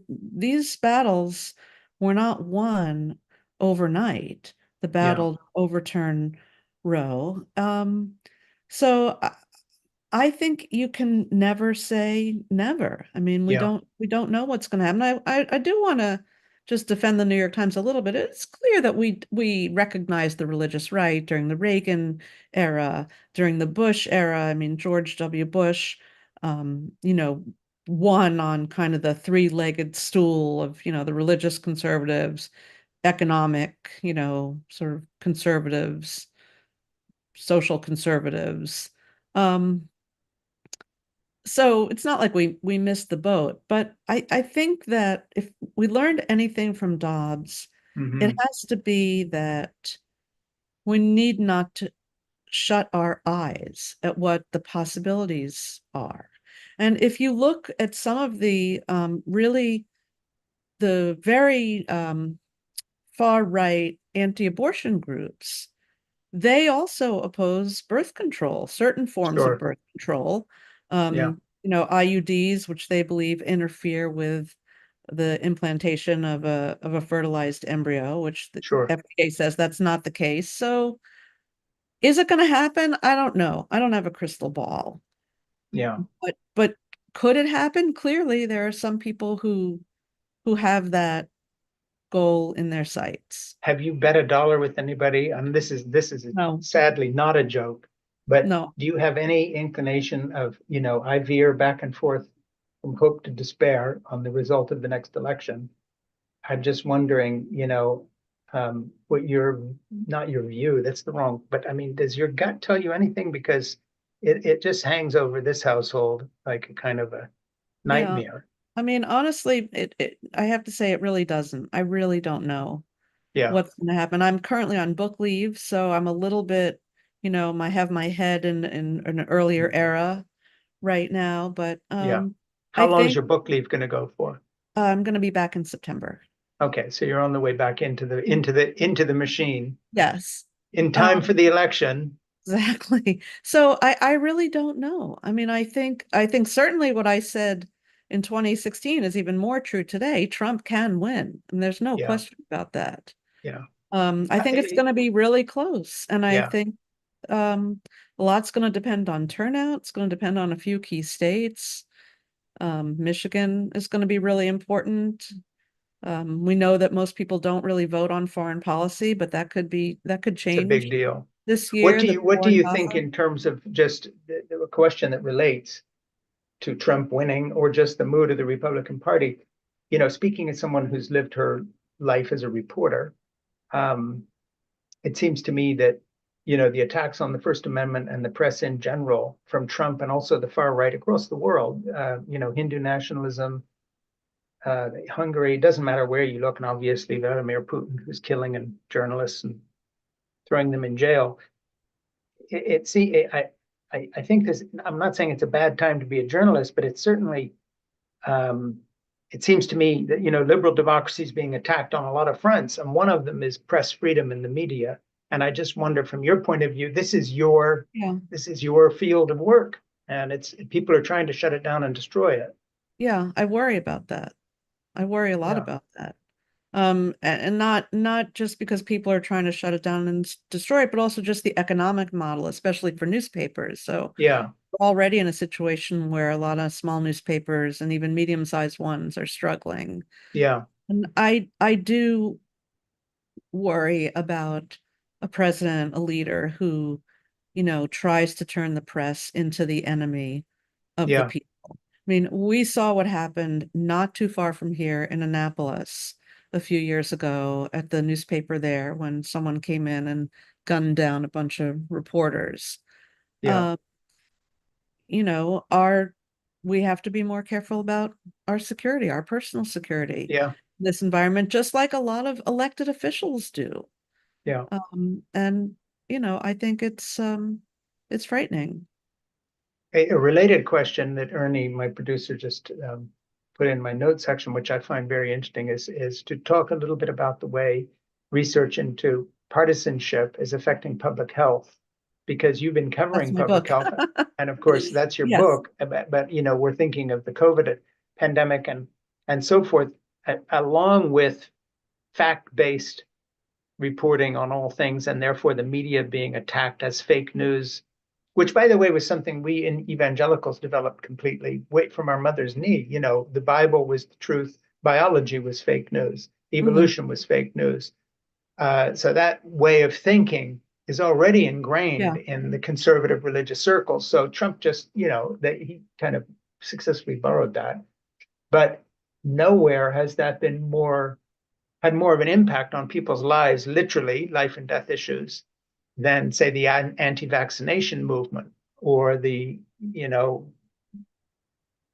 these battles were not won overnight, the Yeah. battle to overturn Roe. So I think you can never say never. I mean, we Yeah. don't know what's going to happen. I do want to just defend the New York Times a little bit. It's clear that we recognize the religious right during the Reagan era, during the Bush era. I mean, George W. Bush, you know, won on kind of the three-legged stool of, you know, the religious conservatives, economic, you know, sort of conservatives, social conservatives. Um, so it's not like we missed the boat, but I think that if we learned anything from Dobbs, it Mm-hmm. has to be that we need not to shut our eyes at what the possibilities are. And if you look at some of the really the very far right anti-abortion groups, they also oppose birth control, certain forms of Sure. birth control. Yeah. You know, IUDs, which they believe interfere with the implantation of a fertilized embryo, which the Sure. FDA says that's not the case. So is it going to happen? I don't know. I don't have a crystal ball. Yeah. But could it happen? Clearly, there are some people who have that goal in their sights. Have you bet a dollar with anybody? This is No, sadly not a joke, but no. do you have any inclination of, you know, I veer back and forth from hope to despair on the result of the next election. I'm just wondering, you know, what not your view, that's the wrong, but I mean, does your gut tell you anything? Because it just hangs over this household like a kind of a Yeah. nightmare. I mean, honestly, I have to say it really doesn't. I really don't know Yeah, what's going to happen. I'm currently on book leave, so I'm a little bit, you know, I have my head in an earlier era right now, but yeah. I How long is think your book leave going to go for? I'm going to be back in September. Okay, so you're on the way back into the machine Yes. in time for Um, the election. exactly. So I really don't know. I mean, I think certainly what I said in 2016 is even more true today. Trump can win, and there's no Yeah, question about that. yeah, I think it's going to be really close, and I yeah. think um, a lot's going to depend on turnout. It's going to depend on a few key states. Michigan is going to be really important. We know that most people don't really vote on foreign policy, but that could It's a big change deal. this What year. do The you what do foreign you think policy. in terms of just the question that relates to Trump winning or just the mood of the Republican Party? Speaking as someone who's lived her life as a reporter, um, it seems to me that the attacks on the First Amendment and the press in general from Trump and also the far right across the world, Hindu nationalism, Hungary, it doesn't matter where you look, and obviously Vladimir Putin, who's killing and journalists and throwing them in jail. I think this. I'm not saying it's a bad time to be a journalist, but it's certainly. Um, it seems to me that liberal democracy is being attacked on a lot of fronts, and one of them is press freedom in the media. And I just wonder, from your point of view, Yeah. this is your field of work, and it's people are trying to shut it down and destroy it. Yeah, I worry about that. I worry a lot Yeah, about that. And not just because people are trying to shut it down and destroy it, but also just the economic model, especially for newspapers. So yeah, we're already in a situation where a lot of small newspapers and even medium-sized ones are struggling. yeah, And I do worry about a president, a leader who, tries to turn the press into the enemy of the yeah, people. I mean, we saw what happened not too far from here in Annapolis a few years ago at the newspaper there when someone came in and gunned down a bunch of reporters. yeah, Um, our we have to be more careful about our security, our personal security, yeah, in this environment, just like a lot of elected officials do. yeah. And I think it's frightening. A related question that Ernie, my producer, just put in my notes section, which I find very interesting, is to talk a little bit about the way research into partisanship is affecting public health, because you've been That's covering my public book. health, and of course that's your Yes. book. But we're thinking of the COVID pandemic and so forth, along with fact-based reporting on all things, and therefore the media being attacked as fake news, which, by the way, was something we in evangelicals developed completely right from our mother's knee. The Bible was the truth, biology was fake news, Hmm. evolution was fake news. So that way of thinking is already ingrained Yeah. in the conservative religious circles. So Trump just, that he kind of successfully borrowed that. But nowhere has that been had more of an impact on people's lives, literally life and death issues, than say the anti-vaccination movement or the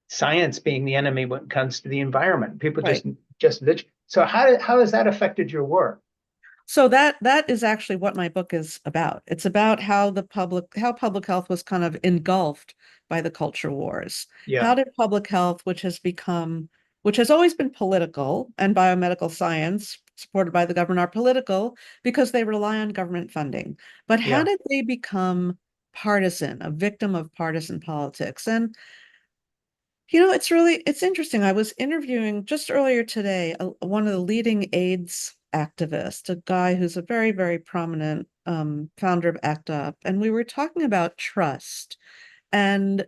science being the enemy when it comes to the environment. People Right. just so how has that affected your work? So that is actually what my book is about. It's about how public health was kind of engulfed by the culture wars. Yeah, How did public health, which has always been political, and biomedical science supported by the government are political because they rely on government funding. But how yeah, did they become partisan, a victim of partisan politics? And it's interesting. I was interviewing just earlier today one of the leading AIDS activists, a guy who's a very, very prominent founder of ACT UP, and we were talking about trust. And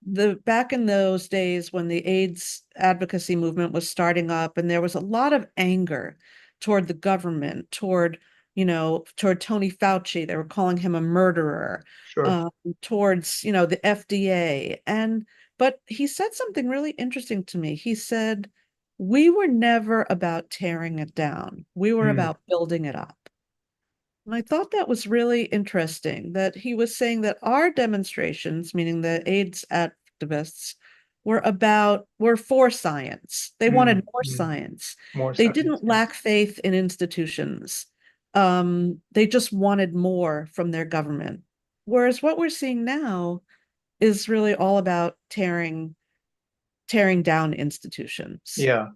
the back in those days when the AIDS advocacy movement was starting up, and there was a lot of anger toward the government, toward Tony Fauci. They were calling him a murderer, sure. towards, the FDA. But he said something really interesting to me. He said, we were never about tearing it down. We were Mm, about building it up. And I thought that was really interesting that he was saying that our demonstrations, meaning the AIDS activists, were for science. They wanted more mm. science. More They science. didn't Yeah, lack faith in institutions. They just wanted more from their government. Whereas what we're seeing now is really all about tearing down institutions. yeah,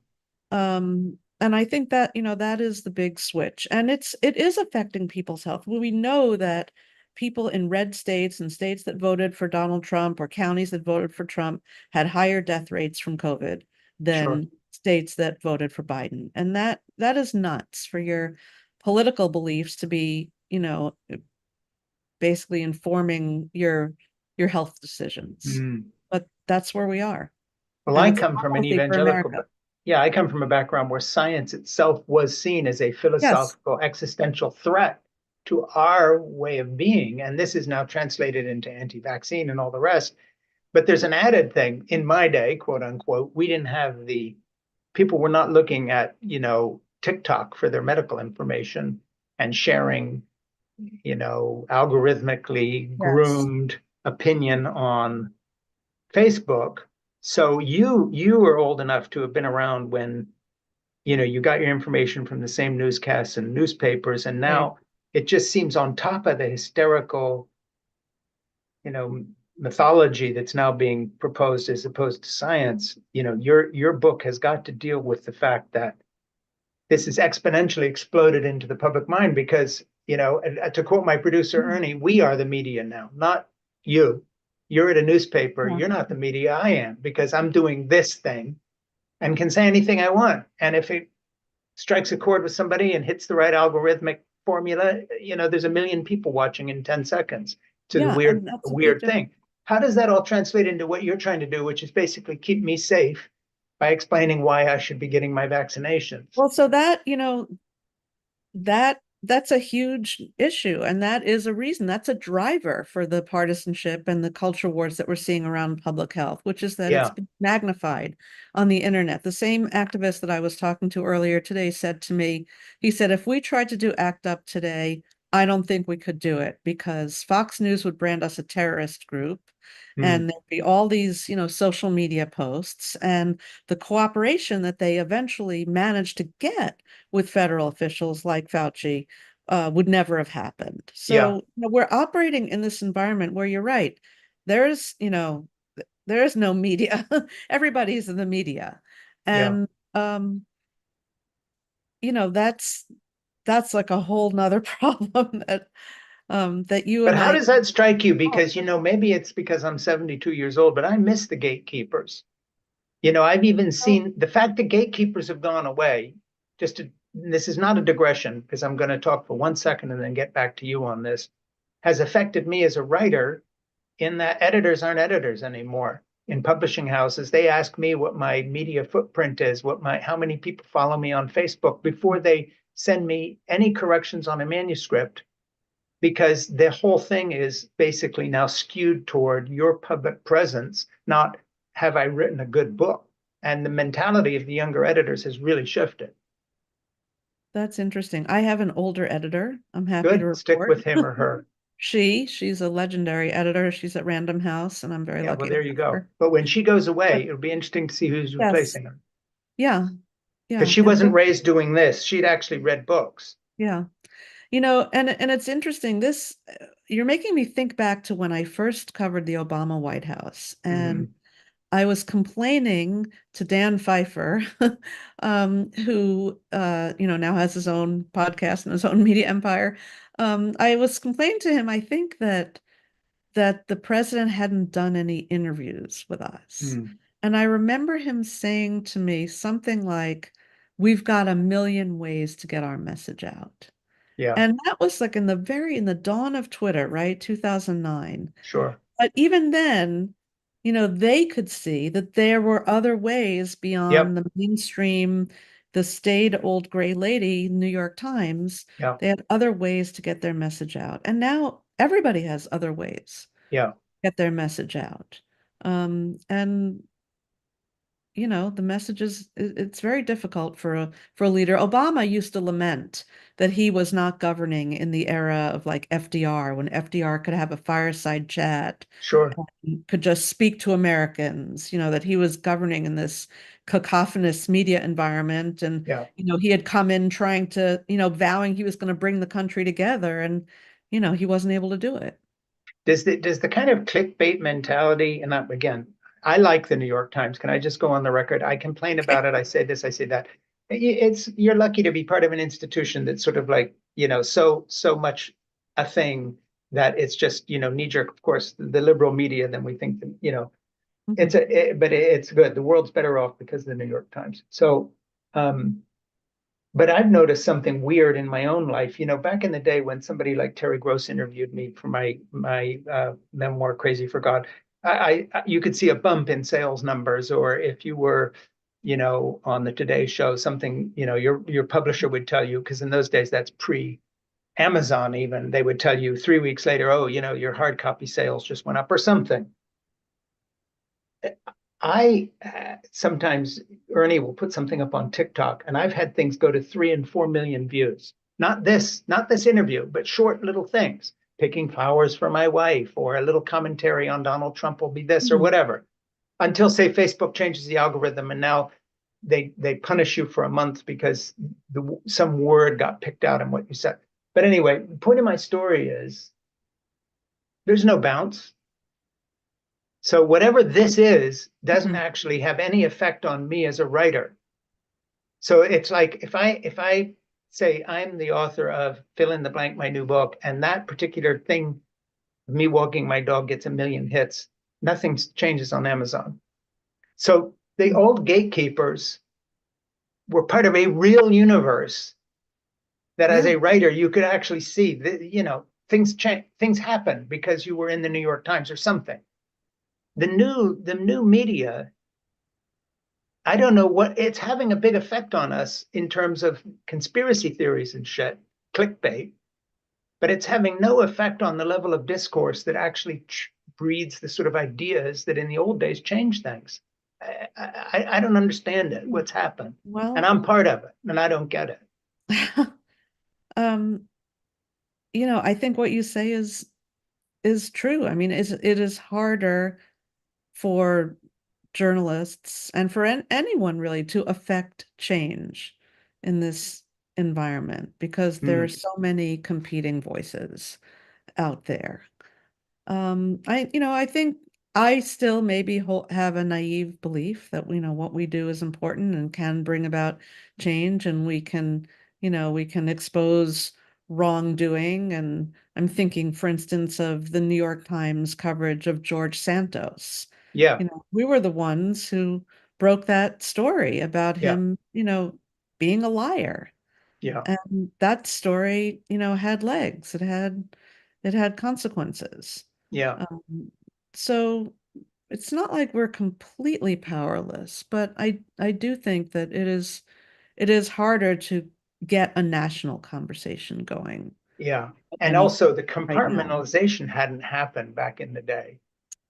Um, And I think that, that is the big switch. And it is affecting people's health. We know that people in red states and states that voted for Donald Trump or counties that voted for Trump had higher death rates from COVID Sure. than states that voted for Biden. And that is nuts for your political beliefs to be, basically informing your health decisions. Mm. But that's where we are. Well, And I it's come not from an healthy for evangelical, America. but yeah, I come from a background where science itself was seen as a Yes. philosophical existential threat to our way of being. And this is now translated into anti-vaccine and all the rest. But there's an added thing in my day, quote unquote, we didn't have people were not looking at, TikTok for their medical information and sharing, algorithmically Yes. groomed opinion on Facebook. So you were old enough to have been around when, you got your information from the same newscasts and newspapers, and Right. now it just seems on top of the hysterical, you know, mythology that's now being proposed as opposed to science. Your book has got to deal with the fact that this is exponentially exploded into the public mind because, to quote my producer Mm. Ernie, we are the media now, not you. You're at a newspaper, Yeah. you're not the media, I am, because I'm doing this thing and can say anything I want. And if it strikes a chord with somebody and hits the right algorithmic formula, there's a million people watching in 10 seconds. It's a Yeah, weird, and that's a big weird difference. thing. How does that all translate into what you're trying to do, which is basically keep me safe by explaining why I should be getting my vaccinations? Well, so that, that's a huge issue, and that is a reason, that's a driver for the partisanship and the culture wars that we're seeing around public health, which is that it's Yeah. been magnified on the internet. The same activist that I was talking to earlier today said to me, he said, if we tried to do ACT UP today, I don't think we could do it because Fox News would brand us a terrorist group. Hmm. And there'd be all these, social media posts and the cooperation that they eventually managed to get with federal officials like Fauci would never have happened. Yeah. So we're operating in this environment where you're right. There's, there is no media. Everybody's in the media. Yeah. And that's like a whole nother problem that you But and how I does that strike you? oh, Because, maybe it's because I'm 72 years old, but I miss the gatekeepers. I've even oh, seen the fact that gatekeepers have gone away. This is not a digression because I'm going to talk for 1 second and then get back to you on this, has affected me as a writer in that editors aren't editors anymore. In publishing houses, they ask me what my media footprint is, how many people follow me on Facebook before they send me any corrections on a manuscript, because the whole thing is basically now skewed toward your public presence, not have I written a good book. And the mentality of the younger editors has really shifted. that's interesting. I have an older editor. I'm happy to Good, stick report. with him or her. She's a legendary editor. She's at Random House, and I'm very Yeah, well, lucky to there you have go. her. But when she goes away, But it'll be interesting to see who's yes, replacing her. yeah, Because yeah, she wasn't raised doing this. She'd actually read books. yeah. And it's interesting. You're making me think back to when I first covered the Obama White House, and Mhm. I was complaining to Dan Pfeiffer, who now has his own podcast and his own media empire. I was complaining to him, I think that the president hadn't done any interviews with us. Mm. And I remember him saying to me something like, we've got a million ways to get our message out. Yeah, And that was like in the dawn of Twitter, right? 2009. sure. But even then, they could see that there were other ways beyond Yep. the mainstream, the staid old gray lady, New York Times. Yeah. They had other ways to get their message out. And now everybody has other ways Yeah. to get their message out. And the message it's very difficult for a leader. Obama used to lament that he was not governing in the era of like FDR, when FDR could have a fireside chat, Sure. could just speak to Americans, that he was governing in this cacophonous media environment. And, Yeah. he had come in trying to, vowing he was going to bring the country together. And, he wasn't able to do it. Does the kind of clickbait mentality, and again, I like the New York Times. Can I just go on the record? I complain about it. I say this, I say that. you're lucky to be part of an institution that's sort of like, so much a thing that it's just, knee jerk. Of course, the liberal media, then we think that, Mhm. but it's good. The world's better off because of the New York Times. So, but I've noticed something weird in my own life. Back in the day when somebody like Terry Gross interviewed me for my memoir, Crazy for God, you could see a bump in sales numbers, or if you were, on the Today Show, something, your publisher would tell you, because in those days that's pre Amazon even, they would tell you 3 weeks later, oh, your hard copy sales just went up or something. I sometimes Ernie will put something up on TikTok, and I've had things go to 3 and 4 million views. Not this interview, but short little things, picking flowers for my wife, or a little commentary on Donald Trump will be this or Mhm. whatever. Until say Facebook changes the algorithm, and now they punish you for a month because some word got picked out in what you said. But anyway, the point of my story is there's no bounce. So whatever this is doesn't Mhm. actually have any effect on me as a writer. So it's like if I say I'm the author of fill in the blank, my new book, and that particular thing, me walking my dog, gets 1 million hits, nothing changes on Amazon. So the old gatekeepers were part of a real universe that as Yeah. a writer you could actually see that, things change, things happen because you were in the New York Times or something. The new media, I don't know what it's having a big effect on us in terms of conspiracy theories and shit, clickbait, but it's having no effect on the level of discourse that actually breeds the sort of ideas that in the old days changed things. I don't understand it, what's happened. And Well, I'm part of it, and I don't get it. um, I think what you say is true. I mean, it is harder for journalists and for anyone really to affect change in this environment because there are Mm, so many competing voices out there. I think I still maybe have a naive belief that, what we do is important and can bring about change and we can expose wrongdoing. And I'm thinking, for instance, of the New York Times coverage of George Santos. yeah, We were the ones who broke that story about yeah, him, being a liar. yeah, And that story, had legs. It had consequences. yeah, Um, so it's not like we're completely powerless, but I do think that it is harder to get a national conversation going yeah. at And any also the right now. compartmentalization hadn't happened back in the day.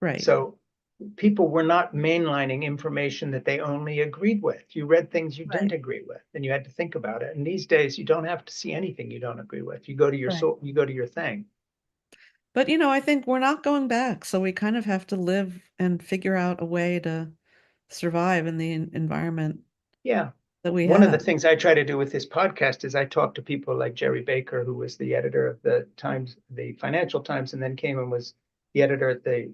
Right. So people were not mainlining information that they only agreed with. You read things you didn't Right. agree with, and you had to think about it. And these days, you don't have to see anything you don't agree with. You go to your Right. soul, you go to your thing. But I think we're not going back, so we kind of have to live and figure out a way to survive in the environment Yeah. that we One of the have. things I try to do with this podcast is I talk to people like Jerry Baker, who was the editor of the Times, the Financial Times, and then came and was the editor at the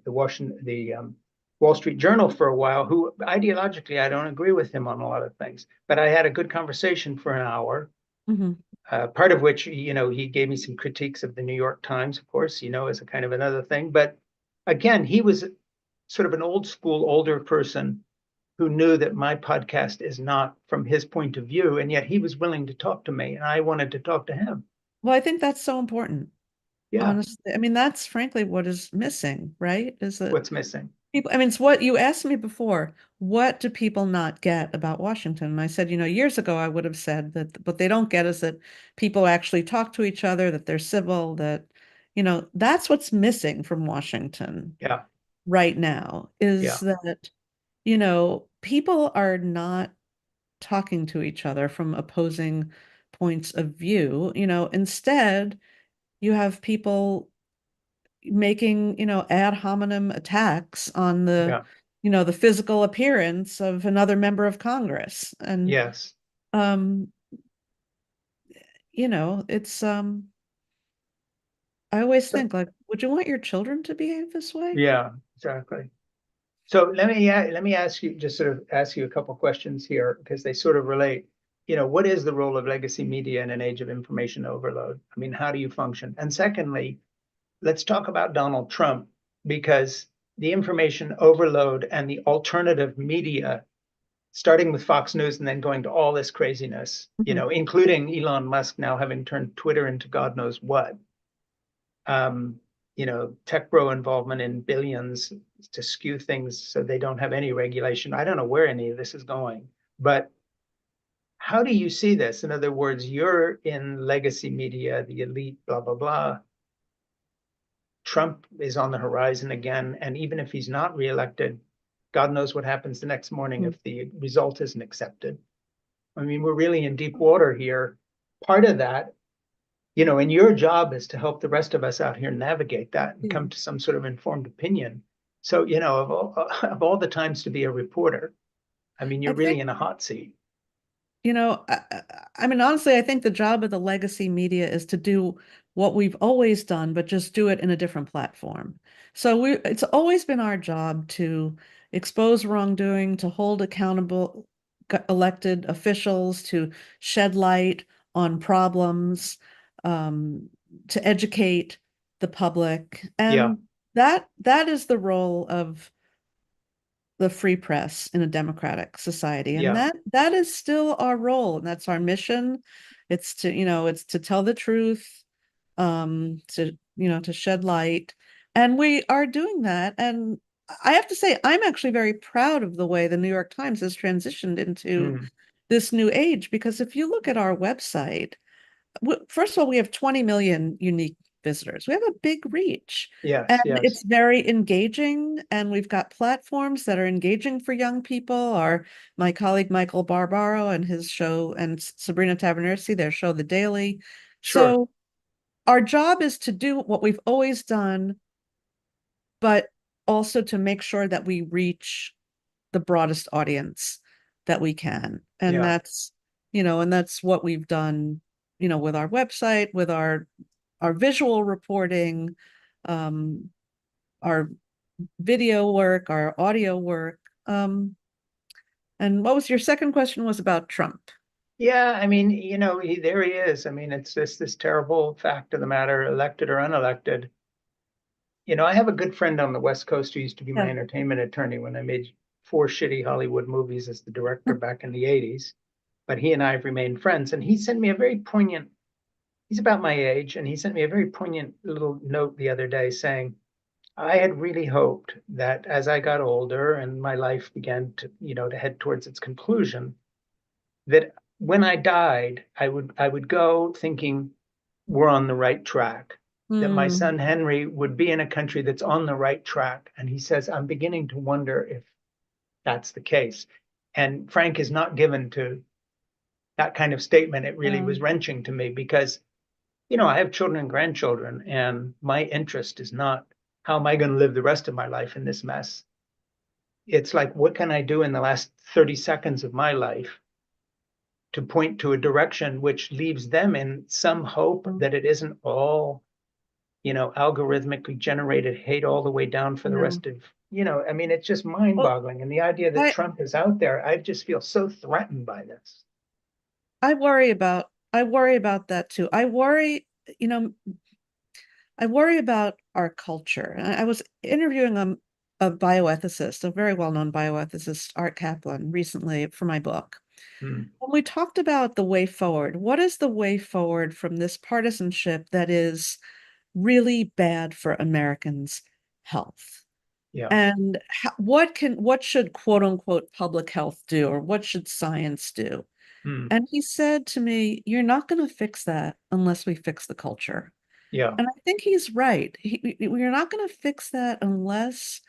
Wall Street Journal for a while. Who ideologically I don't agree with him on a lot of things, but I had a good conversation for an hour. Hmm. Part of which, he gave me some critiques of the New York Times, of course, as a kind of another thing. But again, he was sort of an old school, older person who knew that my podcast is not from his point of view, and yet he was willing to talk to me, and I wanted to talk to him. Well, I think that's so important. Yeah, Honestly, I mean, that's frankly what is missing, right? Is that what's missing? people, I mean, it's what you asked me before. What do people not get about Washington? And I said, years ago, I would have said that what they don't get is that people actually talk to each other, that they're civil, that, that's what's missing from Washington Yeah, right now is yeah, that, people are not talking to each other from opposing points of view. Instead, you have people making, ad hominem attacks on yeah, the physical appearance of another member of Congress. And, yes. um, it's, I always So, think like, would you want your children to behave this way? yeah, exactly. So let me ask you, just sort of ask you a couple questions here because they sort of relate. what is the role of legacy media in an age of information overload? I mean, how do you function? And secondly, let's talk about Donald Trump, because the information overload and the alternative media, starting with Fox News and then going to all this craziness, Mhm. including Elon Musk now having turned Twitter into God knows what. Um, tech bro involvement in billions to skew things so they don't have any regulation. I don't know where any of this is going, but how do you see this? In other words, you're in legacy media, the elite, blah, blah, blah. Trump is on the horizon again. And even if he's not reelected, God knows what happens the next morning Mm. if the result isn't accepted. I mean, we're really in deep water here. Part of that, and your job is to help the rest of us out here navigate that and Yeah. come to some sort of informed opinion. So, of all the times to be a reporter, I mean, I you're really think, in a hot seat. I mean, honestly, I think the job of the legacy media is to do what we've always done, but just do it in a different platform. So it's always been our job to expose wrongdoing, to hold accountable elected officials, to shed light on problems, um, to educate the public. Yeah, And that is the role of the free press in a democratic society. And yeah, that is still our role, and that's our mission. It's to tell the truth, to shed light. And we are doing that. And I have to say, I'm actually very proud of the way the New York Times has transitioned into mm, this new age, because if you look at our website, first of all, we have 20 million unique visitors. We have a big reach. And yes, yes, it's very engaging. And we've got platforms that are engaging for young people. My colleague Michael Barbaro and his show, and Sabrina Taverniersi, their show, The Daily. sure, So our job is to do what we've always done, but also to make sure that we reach the broadest audience that we can. And yeah. that's what we've done, with our website, with our visual reporting, um, our video work, our audio work. And what was your second question was about Trump? Yeah, I mean, there he is. I mean, it's just this terrible fact of the matter, elected or unelected. I have a good friend on the West Coast who used to be my Yeah. entertainment attorney when I made four shitty Hollywood movies as the director back in the 80s. But he and I have remained friends. And he sent me a very poignant, he's about my age, and he sent me a very poignant little note the other day saying, I had really hoped that as I got older and my life began to head towards its conclusion, that when I died, I would go thinking we're on the right track, that my Hmm. son Henry would be in a country that's on the right track. And he says, I'm beginning to wonder if that's the case. And Frank is not given to that kind of statement. It really Yeah. was wrenching to me because, I have children and grandchildren, and my interest is not how am I going to live the rest of my life in this mess. It's like, what can I do in the last 30 seconds of my life to point to a direction which leaves them in some hope that it isn't all, algorithmically generated hate all the way down for the Yeah. rest of, I mean, it's just Well, mind-boggling. And the idea that I Trump is out there, I just feel so threatened by this. I worry about that too. You know, I worry about our culture. I was interviewing a bioethicist, a very well-known bioethicist, Art Kaplan, recently for my book. Hmm. And we talked about the way forward. What is the way forward from this partisanship that is really bad for Americans' health? Yeah. And what should quote unquote public health do, or what should science do? Hmm. And he said to me, "You're not going to fix that unless we fix the culture." Yeah. And I think he's right. We're not going to fix that unless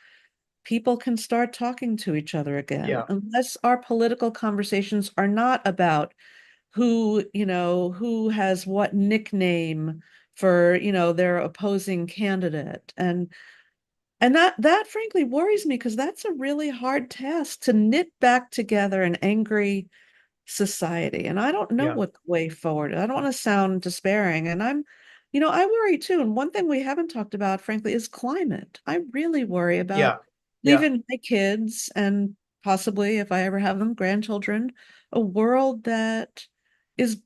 people can start talking to each other again, Yeah. unless our political conversations are not about who has what nickname for, their opposing candidate. And that frankly worries me, because that's a really hard task to knit back together an angry society. And I don't know Yeah. what the way forward. I don't want to sound despairing. And I worry too. And one thing we haven't talked about, frankly, is climate. I really worry about Yeah. Yeah. leaving my kids, and possibly, if I ever have them, grandchildren, a world that is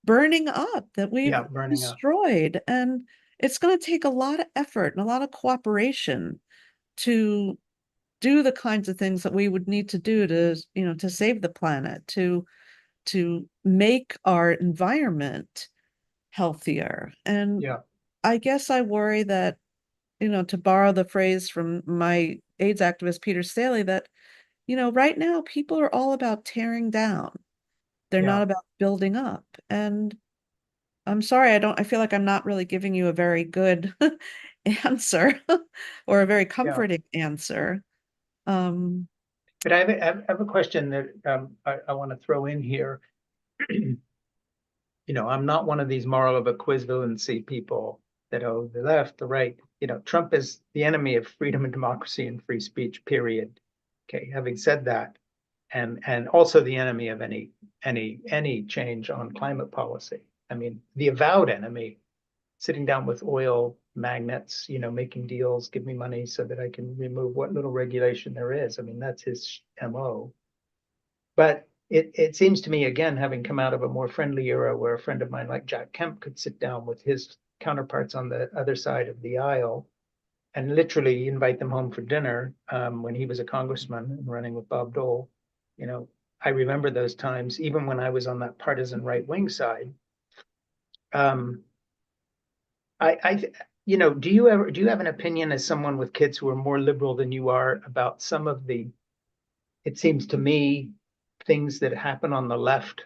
burning up, that we've Yeah, burning up. destroyed. And it's going to take a lot of effort and a lot of cooperation to do the kinds of things that we would need to do to, to save the planet, to make our environment healthier. And Yeah, I guess I worry that, to borrow the phrase from my AIDS activist, Peter Staley, that, right now people are all about tearing down. They're yeah, not about building up. And I'm sorry, I feel like I'm not really giving you a very good answer or a very yeah. comforting answer. Um, But I have a question that I want to throw in here. I'm not one of these moral of equivalency people that, oh, the left, the right. Trump is the enemy of freedom and democracy and free speech, period. Okay, having said that, and also the enemy of any change on climate policy. I mean, the avowed enemy, sitting down with oil magnates, making deals, give me money so that I can remove what little regulation there is. I mean, that's his MO. But it seems to me, again, having come out of a more friendly era where a friend of mine like Jack Kemp could sit down with his counterparts on the other side of the aisle and literally invite them home for dinner when he was a congressman and running with Bob Dole. You know, I remember those times, even when I was on that partisan right wing side. Um, I, do you have an opinion as someone with kids who are more liberal than you are about some of the, it seems to me, things that happen on the left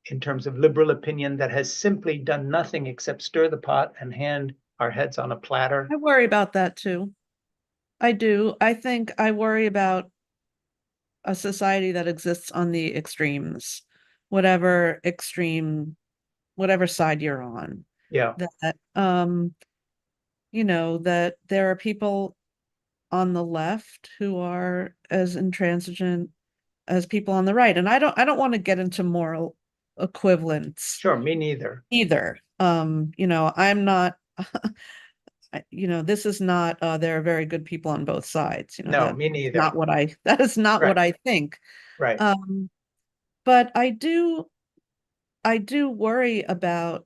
in terms of liberal opinion that has simply done nothing except stir the pot and hand our heads on a platter? I worry about that too. I do. I think I worry about a society that exists on the extremes, whatever extreme, whatever side you're on. Yeah, That that there are people on the left who are as intransigent as people on the right. And I don't want to get into moral equivalence sure, me neither. either. I'm not this is not there are very good people on both sides. No, me That's not neither. what I that is not Right, what I think. right. Um, but I do worry about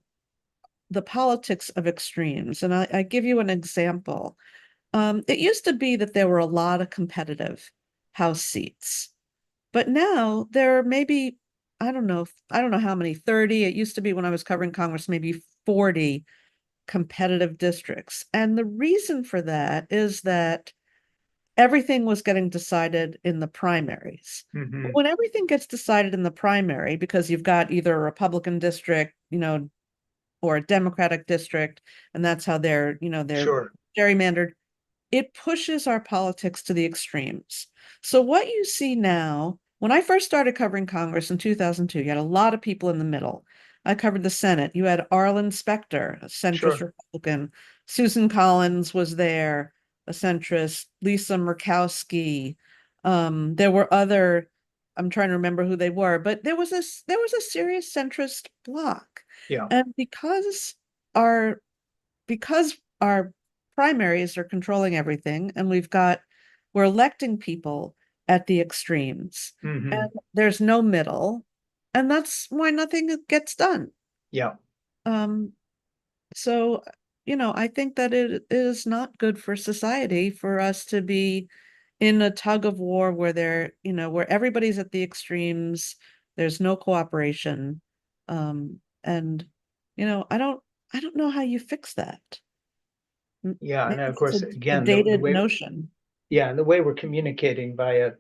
the politics of extremes. And I give you an example. It used to be that there were a lot of competitive House seats, but now there are maybe, I don't know how many, 30. It used to be when I was covering Congress, maybe 40 competitive districts. And the reason for that is that everything was getting decided in the primaries. But Hmm. when everything gets decided in the primary, because you've got either a Republican district, or a Democratic district, and that's how they're Sure. gerrymandered, it pushes our politics to the extremes. So what you see now, when I first started covering Congress in 2002, you had a lot of people in the middle. I covered the Senate. You had Arlen Specter, a centrist Sure. Republican. Susan Collins was there, a centrist. Lisa Murkowski. There were other, I'm trying to remember who they were, but there was a serious centrist bloc. Yeah. And our because our primaries are controlling everything, and we're electing people at the extremes, and Hmm. there's no middle, and that's why nothing gets done. Yeah. Um, so, I think that it is not good for society for us to be in a tug of war where everybody's at the extremes, there's no cooperation. And I don't know how you fix that. Yeah. And Maybe of it's course, a again, the dated way, notion. yeah, and the way we're communicating via,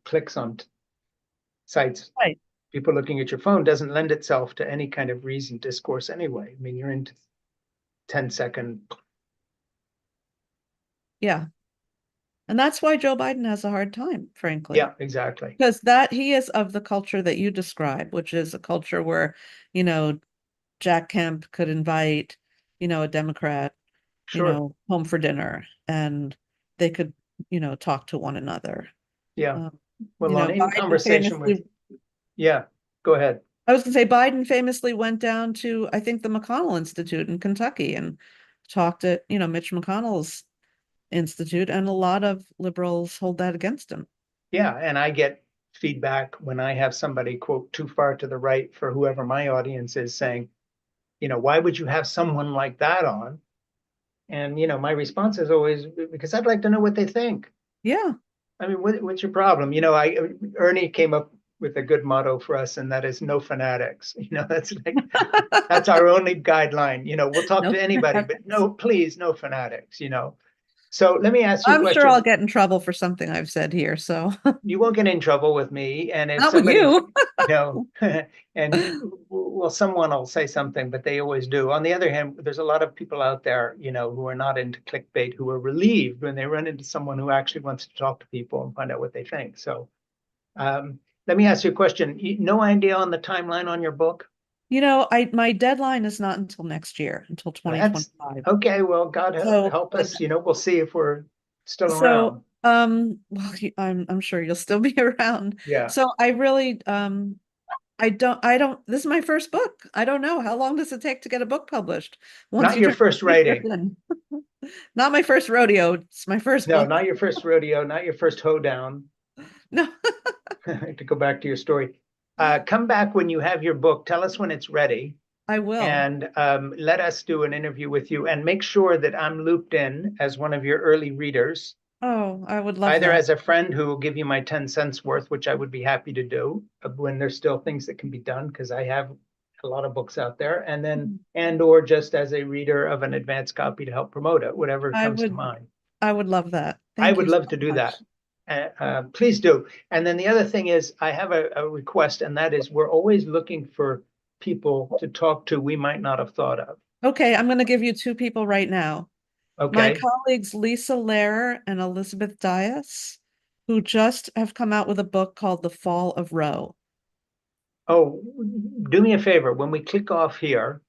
clicks on sites, Right. people looking at your phone doesn't lend itself to any kind of reasoned discourse anyway. I mean, you're into 10-second. Yeah. And that's why Joe Biden has a hard time, frankly, Yeah, exactly. because that he is of the culture that you describe, which is a culture where, you know, Jack Kemp could invite, a Democrat, Sure. home for dinner, and they could, talk to one another. Yeah. Um, Well, in Biden conversation with, famously, yeah, go ahead. I was going to say, Biden famously went down to, I think, the McConnell Institute in Kentucky and talked at, Mitch McConnell's institute, and a lot of liberals hold that against him. Yeah, and I get feedback when I have somebody, quote, too far to the right for whoever my audience is, saying, why would you have someone like that on? And, my response is always, because I'd like to know what they think. Yeah. I mean, what's your problem? Ernie came up with a good motto for us, and that is no fanatics. That's our only guideline. We'll talk No to anybody, but fanatics. no, please, no fanatics. So let me ask you a I'm sure I'll question. get in trouble for something I've said here, so You won't get in trouble with me. And if not with somebody, you. and well, someone will say something, but they always do. On the other hand, there's a lot of people out there, who are not into clickbait, who are relieved when they run into someone who actually wants to talk to people and find out what they think. So let me ask you a question. No idea on the timeline on your book? My deadline is not until next year, until That's 2025. okay. Well, God So, help us. We'll see if we're still so, around. well, I'm sure you'll still be around. Yeah. So I really, this is my first book. I don't know. How long does it take to get a book published once Not you your turn first writing. Not my first rodeo. It's my first No, book. not your first rodeo, not your first hoedown. No, To go back to your story. Come back when you have your book. Tell us when it's ready, I will. and let us do an interview with you, and make sure that I'm looped in as one of your early readers, Oh, I would love either that. as a friend who will give you my 10 cents worth, which I would be happy to do when there's still things that can be done, because I have a lot of books out there, and or just as a reader of an advanced copy to help promote it, whatever I comes to would, mind. I would love that. I Thank would you so love to do that. much. Please do. And then the other thing is, I have a request, and that is we're always looking for people to talk to we might not have thought of. Okay, I'm going to give you two people right now. My Okay. colleagues Lisa Lehrer and Elizabeth Dias, who just have come out with a book called The Fall of Roe. Oh, do me a favor. When we click off here,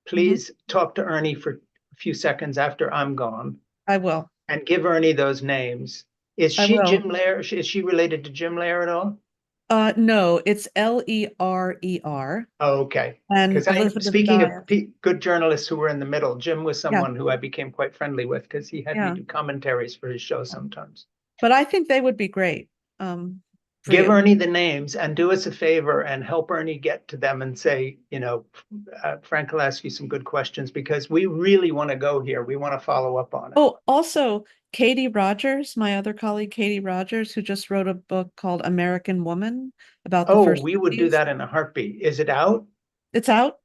Mhm. please talk to Ernie for a few seconds after I'm gone I will. and give Ernie those names. Is I she Jim will. Lair? Is she related to Jim Lair at all? No, it's Lerer. Oh, okay. And Because Elizabeth speaking of Dias. good journalists who were in the middle, Jim was Yeah, someone who I became quite friendly with because he had me yeah. do commentaries for his show sometimes. But I think they would be great um, for Give you. Ernie the names and do us a favor and help Ernie get to them and say, Frank will ask you some good questions because we really want to go here. We want to follow up on it. Oh, also, Katie Rogers, my other colleague, Katie Rogers, who just wrote a book called American Woman about the Oh, first we would do ladies. that in a heartbeat. Is it out? It's out.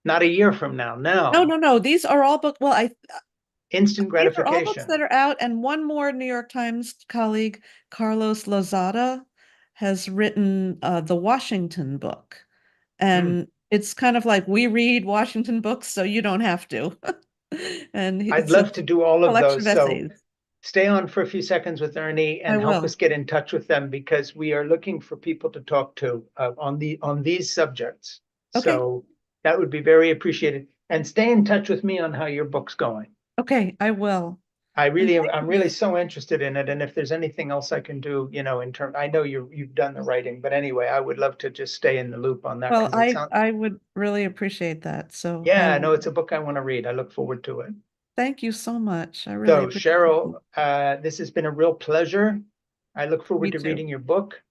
Not a year from now. No, No. no, no. These are all books. Well, Instant these are all books that gratification. are out. And one more New York Times colleague, Carlos Lozada, has written the Washington book. Hmm. And it's kind of like we read Washington books, so you don't have to. And I'd it's a love to do all of collection those. of So essays. stay on for a few seconds with Ernie I and help will. us get in touch with them because we are looking for people to talk to on these subjects. Okay. So that would be very appreciated. And stay in touch with me on how your book's going. Okay, I will. And I'm really so interested in it. And if there's anything else I can do, in terms, I know you've done the writing, but anyway, I would love to just stay in the loop on that well, because it I sounds, I would really appreciate that. So I yeah, will. no, it's a book I want to read. I look forward to it. Thank you so much. I really So appreciate Sheryl, it. this has been a real pleasure. I look forward Me to too. reading your book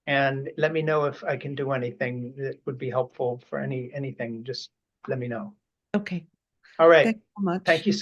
and let me know if I can do anything that would be helpful for anything. Just let me know. Okay. All right. Thanks so Thank much. you so